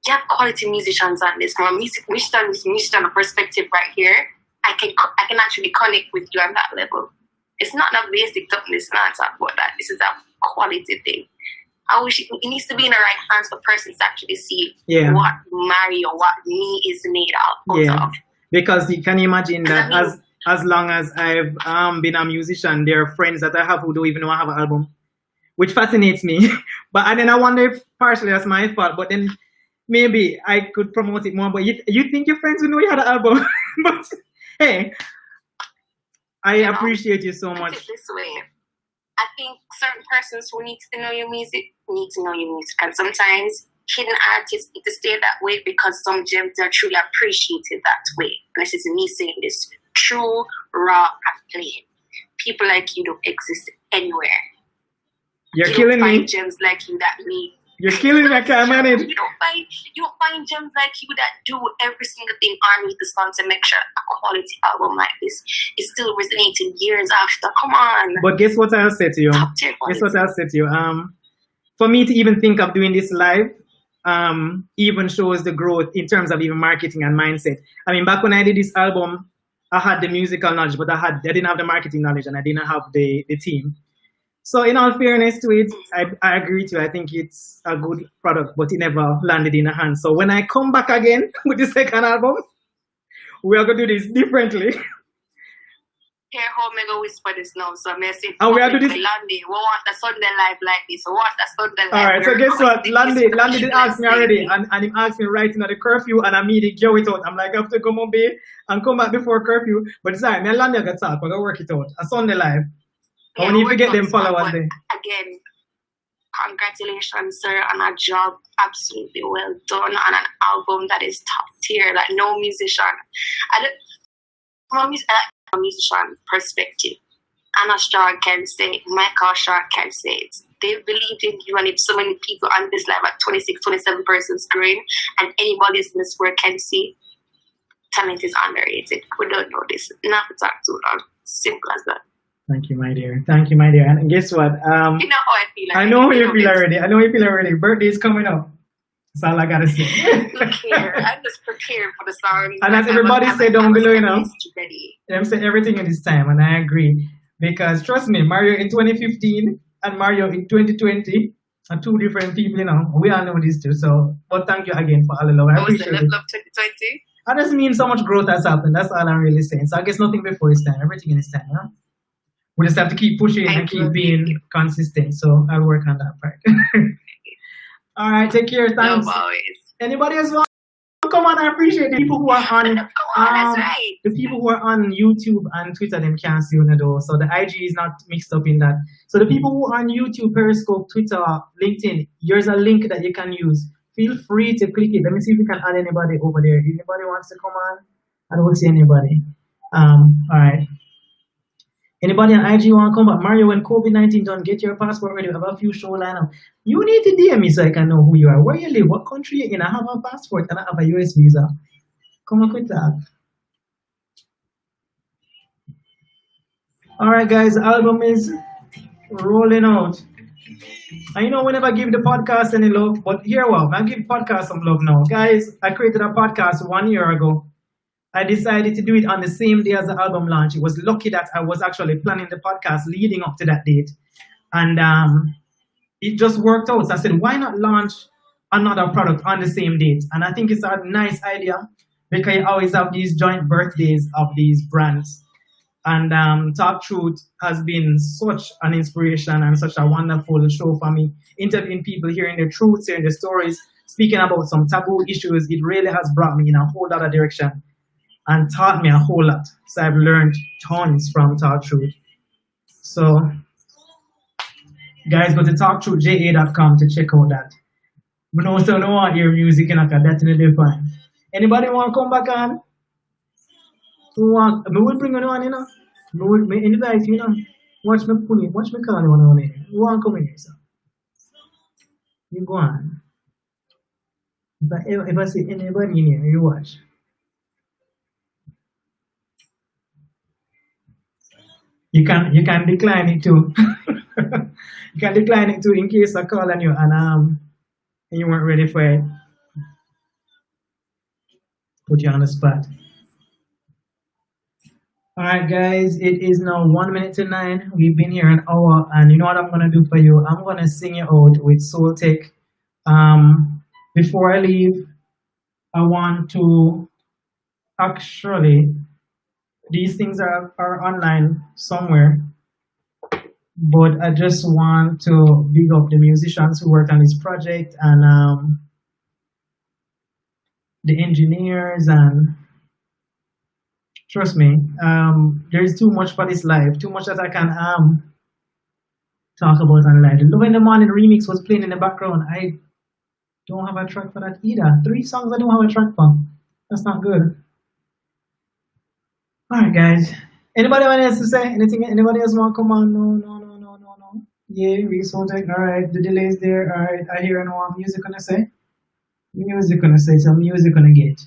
You have quality musicians on this. From a musician perspective right here, I can actually connect with you on that level. It's not a basic toughness, not talk about that. This is a quality thing. I wish it needs to be in the right hands for persons to actually see what Mario, what me is made of. Because you can imagine that as long as I've been a musician, there are friends that I have who don't even know I have an album, which fascinates me. And then I wonder if partially that's my fault, but then maybe I could promote it more. But you think your friends will know you had an album? But hey, I appreciate you so much. Put it this way. I think certain persons who need to know your music need to know your music. And sometimes hidden artists need to stay that way because some gems are truly appreciated that way. And this is me saying this true, raw, and plain. People like you don't exist anywhere. You're you killing don't find me. gems like you that me You're killing me. I can't manage. You don't find gems like you that do every single thing underneath the sun to make sure a quality album like this is still resonating years after. Come on. But guess what I'll say to you? Top tier Guess quality. what I'll say to you? For me to even think of doing this live, even shows the growth in terms of even marketing and mindset. I mean, back when I did this album, I had the musical knowledge, but I didn't have the marketing knowledge, and I didn't have the team. So in all fairness to it, I agree to it. I think it's a good product, but it never landed in the hands. So when I come back again with the second album, we are going to do this differently. Here, how me go whisper this now? So I say, and we are doing this. Landy, we want a Sunday live like this. We want a Sunday live. All right, so guess what? Landy did ask me already, and he asked me right at the curfew, and I immediately go it out. I'm like, I have to go home and come back before curfew. But it's all right, me and Landy got talk, but I work it out. A Sunday live. Yeah, and when you forget them followers there. Again, congratulations, sir, on a job absolutely well done on an album that is top tier. Like no musician. From a musician perspective, Anna Shaw can say it, Michael Shaw can say it. They believed in you, and if so many people on this live at 26, 27 person screen, and anybody in this work can see, talent is underrated. We don't know this. Not to talk to them. Simple as that. Thank you, my dear. Thank you, my dear. And guess what? You know how I feel. I know how you feel already. I know you feel already. Birthday is coming up. That's all I gotta say. Look here, I'm just prepared for the songs. And as everybody said down below, you know, I'm saying everything in this time, and I agree. Because trust me, Mario in 2015 and Mario in 2020 are two different people, you know. We all know this too. So, but thank you again for all the love. I appreciate it. Love 2020. I just mean so much growth has happened. That's all I'm really saying. So I guess nothing before his time, everything in his time, huh? We just have to keep pushing and keep being consistent. So I'll work on that part. All right, take care. Thanks. No, always. Anybody else want? Come on, I appreciate the people who are on. That's right. The people who are on YouTube and Twitter, them can't see on the door. So the IG is not mixed up in that. So the people who are on YouTube, Periscope, Twitter, LinkedIn, here's a link that you can use. Feel free to click it. Let me see if we can add anybody over there. If anybody wants to come on, I don't see anybody. All right. Anybody on IG want to come back? Mario, when COVID-19 done, get your passport ready. We have a few show lineup. You need to DM me so I can know who you are. Where you live? What country you in? I have a passport and I have a US visa. Come on, quick that. All right, guys. The album is rolling out. And you know, we never give the podcast any love, but here what? I give podcast some love now. Guys, I created a podcast 1 year ago. I decided to do it on the same day as the album launch. It was lucky that I was actually planning the podcast leading up to that date. And it just worked out. So I said, why not launch another product on the same date? And I think it's a nice idea because you always have these joint birthdays of these brands. And Talk Truth has been such an inspiration and such a wonderful show for me. Interviewing people, hearing their truths, hearing their stories, speaking about some taboo issues, it really has brought me in a whole other direction and taught me a whole lot. So I've learned tons from Talk Truth. So, guys, go to talktruthja.com to check out that. But no, so no want your music and that's in a different. Anybody want to come back on? Who want? Me will bring you on, you know. Me will invite you, you know. Watch me pull it. Watch me call you on here. Who want to come in here, sir? You go on. If I see anybody in here, you watch. You can decline it too. You can decline it too in case I call on you and you weren't ready for it. Put you on the spot. Alright guys, it is now 1 minute to 9. We've been here an hour and you know what I'm gonna do for you? I'm gonna sing you out with Soul Tech. Before I leave, I want to actually these things are online somewhere, but I just want to big up the musicians who worked on this project and the engineers, and trust me, there's too much for this live, too much that I can talk about on live. The Love in the Morning remix was playing in the background. I don't have a track for that either. 3 songs I don't have a track for. That's not good. Alright guys, anybody else to say anything? Anybody else want to come on? No. Yeah, Reggae-Soul. All right, the delay is there. All right, I hear no more music gonna say. Music gonna say some music gonna get.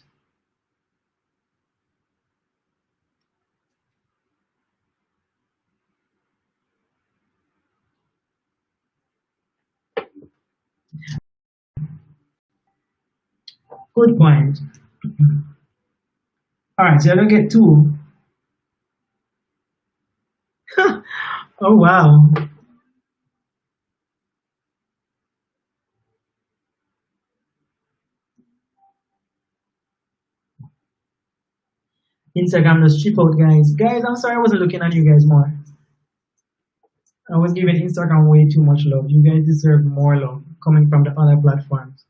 Good point. All right, so I don't get two. Oh wow. Instagram just chip out, guys. Guys, I'm sorry I wasn't looking at you guys more. I was giving Instagram way too much love. You guys deserve more love coming from the other platforms.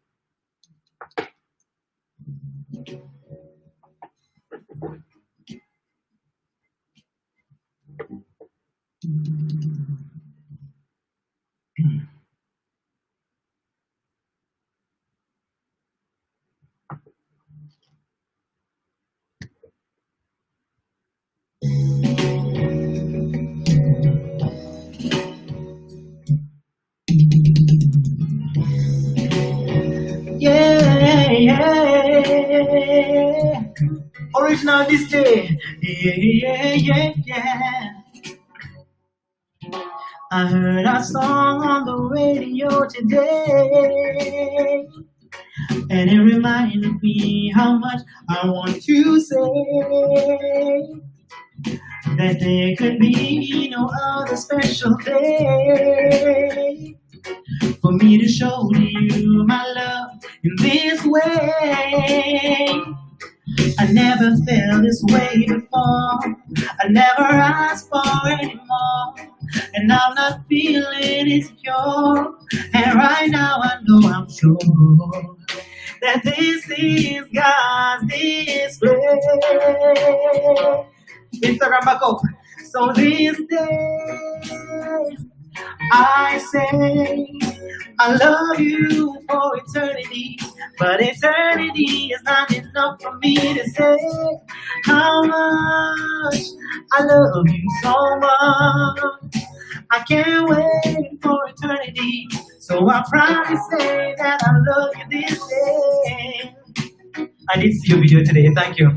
Yeah, yeah. Original this day. Yeah, yeah, yeah, yeah. I heard a song on the radio today, and it reminded me how much I want to say that there could be no other special day for me to show you my love in this way. I never felt this way before. I never asked for any more. And I'm not feeling insecure. And right now I know I'm sure that this is God's display. Instagram back up. So this day I say I love you for eternity, but eternity is not enough for me to say how much I love you so much. I can't wait for eternity, so I promise say that I love you this day. I did see your video today, thank you.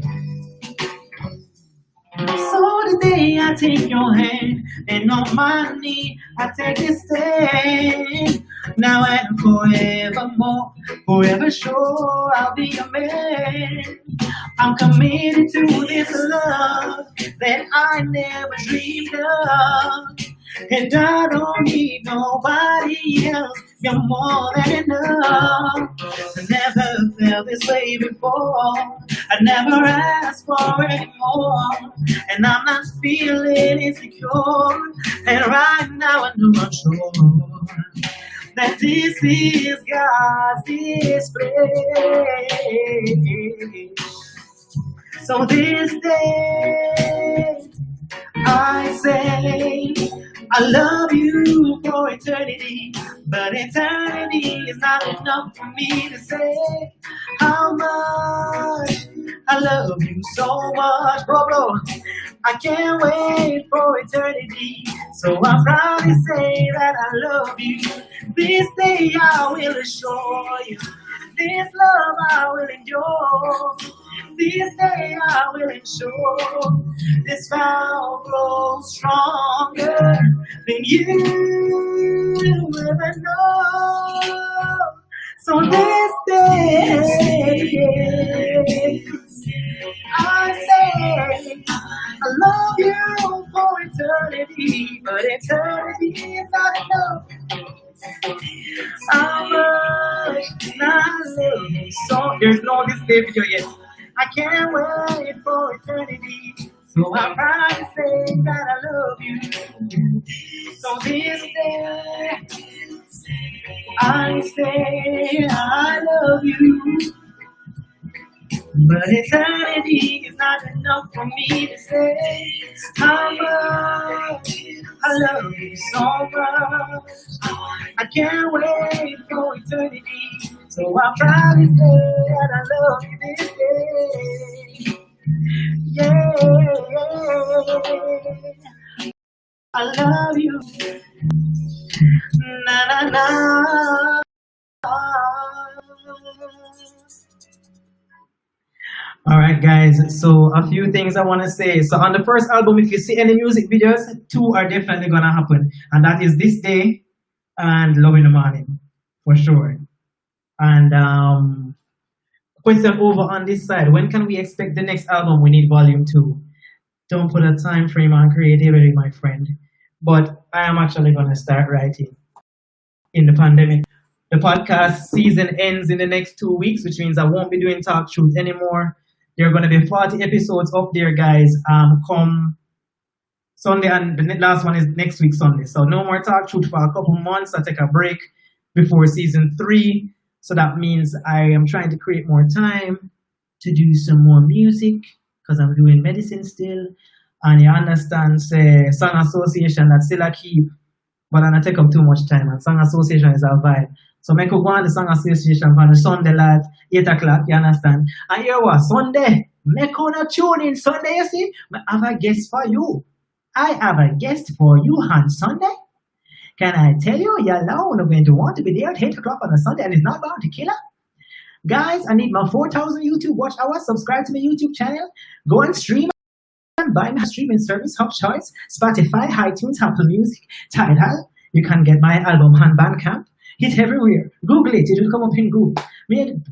So today I take your hand, and on my knee I take this stand. Now and forevermore, forever sure I'll be a man. I'm committed to this love that I never dreamed of. And I don't need nobody else, you're more than enough. I never felt this way before, I never asked for any more. And I'm not feeling insecure, and right now I know I'm sure that this is God's display. So this day I say I love you for eternity, but eternity is not enough for me to say how much I love you so much. Bro, I can't wait for eternity, so I proudly say that I love you. This day I will assure you, this love I will endure. This day I will ensure this vow grows stronger than you ever know. So this day I say I love you for eternity, but eternity is not enough. How much I love you so. There's no this day video yet. I can't wait for eternity, so I promise say that I love you. So this day I say I love you, but eternity is not enough for me to say how much I love you so much. I can't wait for eternity, so I promise that I love you this day. Yeah, I love you. All right, guys. So a few things I want to say. So on the first album, if you see any music videos, two are definitely gonna happen, and that is This Day and Love in the Morning, for sure. And question over on this side: when can we expect the next album? We need volume two. Don't put a time frame on creativity, my friend. But I am actually gonna start writing in the pandemic. The podcast season ends in the next 2 weeks, which means I won't be doing Talk Truth anymore. There are going to be 40 episodes up there, guys. Come Sunday, and the last one is next week, Sunday. So no more Talk Truth for a couple months. I take a break before season three. So that means I am trying to create more time to do some more music because I'm doing medicine still. And you understand, say, Song Association, that's still a keep, but I don't take up too much time. And Song Association is our vibe. So make go on the Song Association on the Sunday lad, 8 o'clock, you understand? And here what? Sunday. Make on a tune in Sunday, you see? I have a guest for you. I have a guest for you on Sunday. Can I tell you, you're alone going to want to be there at 8 o'clock on a Sunday and it's not bound to kill her? Guys, I need my 4,000 YouTube watch hours. Subscribe to my YouTube channel. Go and stream and buy my streaming service of choice. Spotify, iTunes, Apple Music, Tidal. You can get my album on Bandcamp. It's everywhere. Google it. It will come up in Google.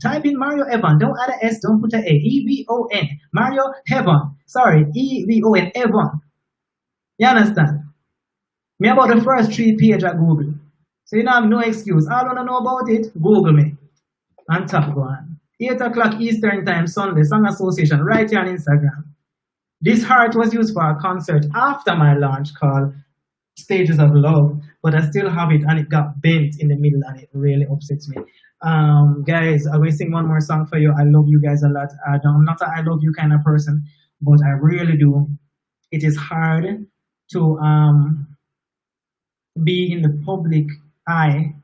Type in Mario Evon. Don't add a S. Don't put a A. Evon. Mario Evon. Sorry. Evon. Evon. You understand? Me about the first 3 page at Google. So you don't have no excuse. All I want to know about it, Google me. And top go on. 8 o'clock Eastern Time, Sunday, Song Association, right here on Instagram. This heart was used for a concert after my launch called Stages of Love, but I still have it and it got bent in the middle and it really upsets me. Guys, I will sing one more song for you. I love you guys a lot. I'm not a I love you kind of person, but I really do. It is hard to be in the public eye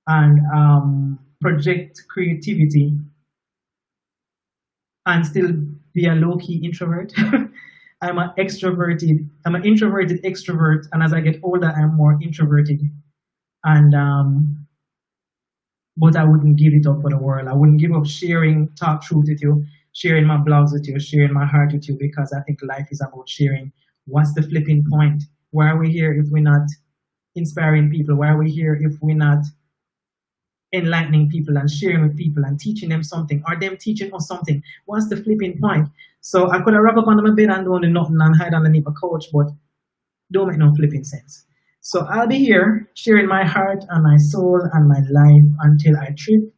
and project creativity and still be a low-key introvert. I'm an introverted extrovert, and as I get older, I'm more introverted. And but I wouldn't give it up for the world. I wouldn't give up sharing Talk Truth with you, sharing my blogs with you, sharing my heart with you, because I think life is about sharing. What's the flipping point? Why are we here if we're not inspiring people? Why are we here if we're not enlightening people and sharing with people and teaching them something, or them teaching us something? What's the flipping point? So I could have wrap up under my bed and don't do nothing and hide underneath a couch, but don't make no flipping sense. So I'll be here sharing my heart and my soul and my life until I trip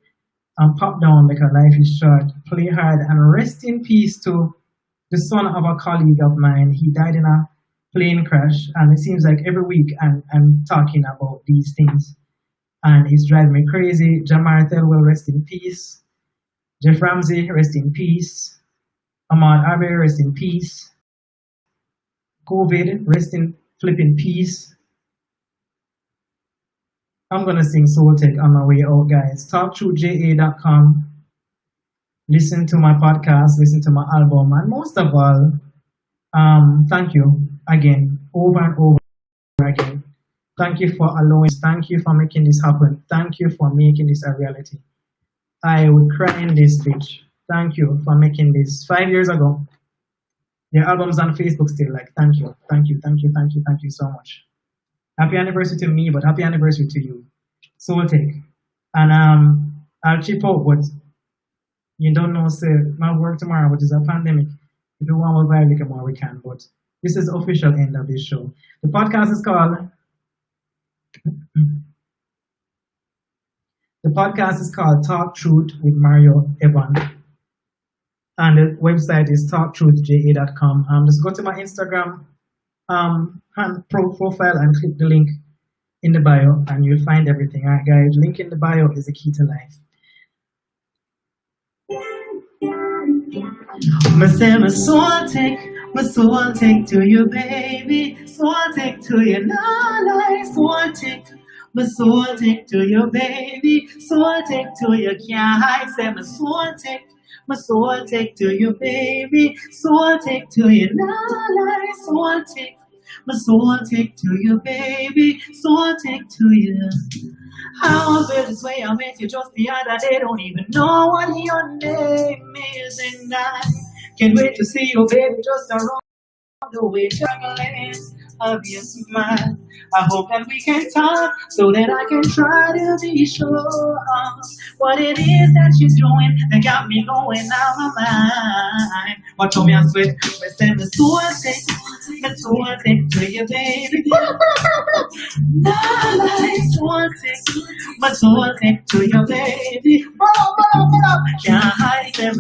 and pop down because life is short. Play hard and rest in peace to the son of a colleague of mine. He died in a plane crash, and it seems like every week I'm talking about these things. And it's driving me crazy. Jamar will rest in peace. Jeff Ramsey, rest in peace. Ahmad Abe, rest in peace. COVID, rest in flipping peace. I'm gonna sing Soul Tech on my way out, guys. TalkTruthJA.com. Listen to my podcast, listen to my album, and most of all, thank you again, over and over again. Thank you for allowing. Thank you for making this happen. Thank you for making this a reality. I would cry in this bitch. Thank you for making this 5 years ago. Your album's on Facebook still. Like, thank you, thank you, thank you, thank you, thank you so much. Happy anniversary to me, but happy anniversary to you. Soul Take. And I'll chip out, but you don't know, say, my work tomorrow, which is a pandemic. If you want more vibe, more we can. But this is the official end of this show. The podcast is called Talk Truth with Mario Evon. And the website is talktruthja.com. Just go to my Instagram profile and click the link in the bio and you'll find everything. Alright guys, link in the bio is the key to life. My soul take to you, baby. Soul take to you, nah, lie. Soul take. My soul take to you, baby. Soul take to you, can't hide. Say my soul take. My soul take to you, baby. Soul take to you, nah, lie. Soul take. My soul take to you, baby. Soul take to you. How feel this way I met you just the other day. Don't even know what your name is, and I can't wait to see you, baby, just around the way turbulence of your smile. I hope that we can talk so that I can try to be sure of what it is that you're doing that got me going out my mind. But told me I sweat, me send me something to you, baby. Not like something, but something to you, baby. Can't hide them,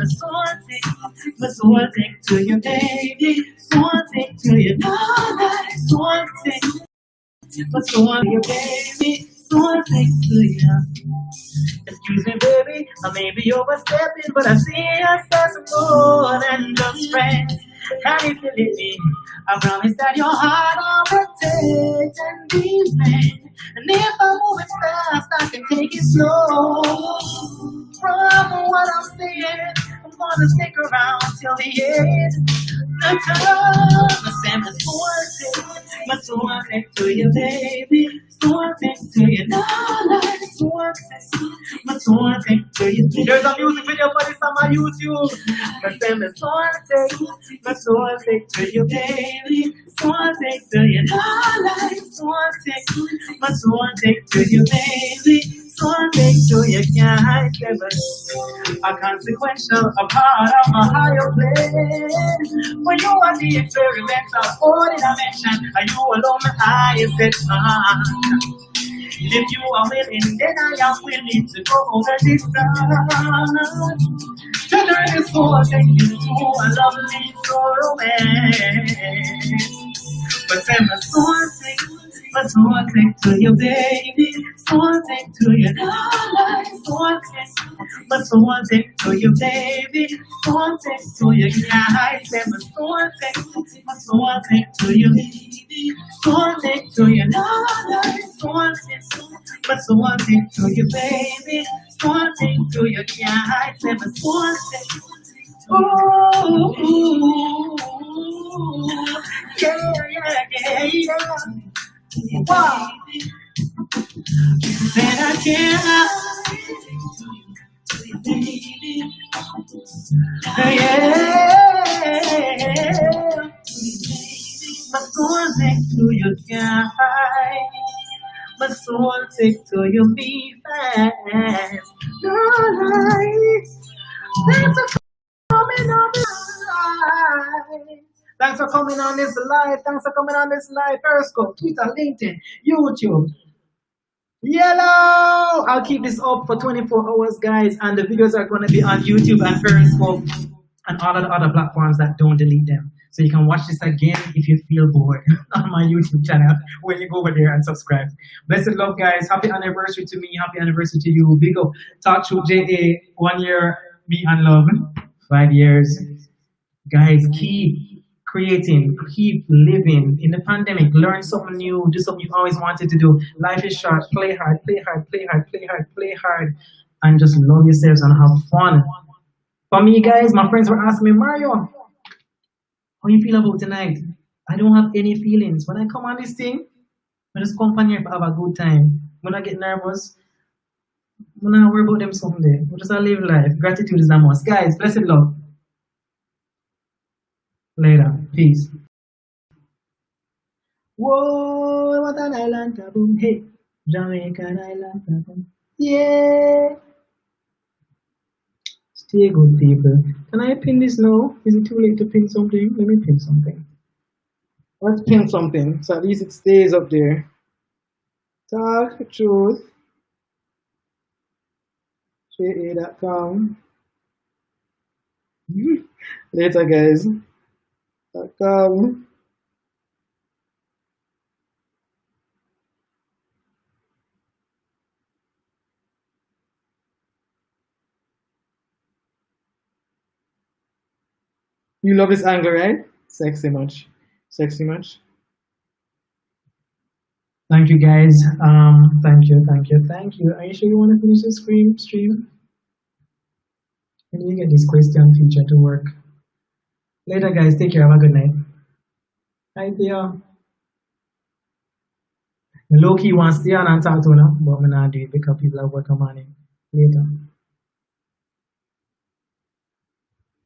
but something to you, baby. Something to you, not like something, but something, baby. Something to you. Excuse me, baby, I may be overstepping, but I see us as more than just friends. And if you leave me, I promise that your heart will protect and defend. And if I move it fast, I can take it slow. From what I'm saying, I'm gonna stick around till the end. The time, the same as but something to you, baby. Something to you, not like something, but something to you. There's a music video for this on my YouTube. The same as something, but something to you, baby. Something to you, not like something, but something to you, baby. Something to you, can't hide them. A consequential, a part of a higher plane. When you are the experimental, all dimension, and you alone my eyes set on. If you are willing, then I am willing to go over this distance. To turn this whole thing into a lovely romance. But tell me something, but something to you, baby. Something to you, not like something, but something to you, baby. Something to you, yeah. Tell me something, but something to you, baby. Something to you, not like something, but something to you, baby. Something to you, yeah. Tell me something. Ooh, yeah. Wow. Then I can't, yeah. My soul take to your guy. My soul take to your be fast. No life. Thanks for coming on this life. Thanks for coming on this live. Thanks for coming on this live. Periscope, Twitter, LinkedIn, YouTube. Yellow! I'll keep this up for 24 hours, guys, and the videos are going to be on YouTube and Periscope and all of the other platforms that don't delete them. So you can watch this again if you feel bored on my YouTube channel when you go over there and subscribe. Blessed love, guys. Happy anniversary to me. Happy anniversary to you. Big up. Talk to JA. 1 year, me and love. 5 years. Guys, keep creating, keep living in the pandemic. Learn something new. Do something you always wanted to do. Life is short. Play hard, play hard, play hard, play hard, play hard. And just love yourselves and have fun. For me, guys, my friends were asking me, Mario, how you feel about tonight? I don't have any feelings. When I come on this thing, I just come on here to have a good time. When I get nervous, I'm not worry about them someday. We just live life. Gratitude is the most. Guys, blessed love. Later. Peace. Whoa, what an island boom. Hey, Jamaican island boom. Yeah. Stay good, people. Can I pin this now? Is it too late to pin something? Let me pin something. Let's pin something so at least it stays up there. Talk the truth. JA.com. Later, guys. .com. You love this angle, right? Sexy much. Sexy much. Thank you, guys. Thank you. Are you sure you want to finish the stream? When do you get this question feature to work? Later, guys. Take care. Have a good night. Hi, Theo. Low key wants to stay on and talk to him, but I'm not do it because people are working on it later.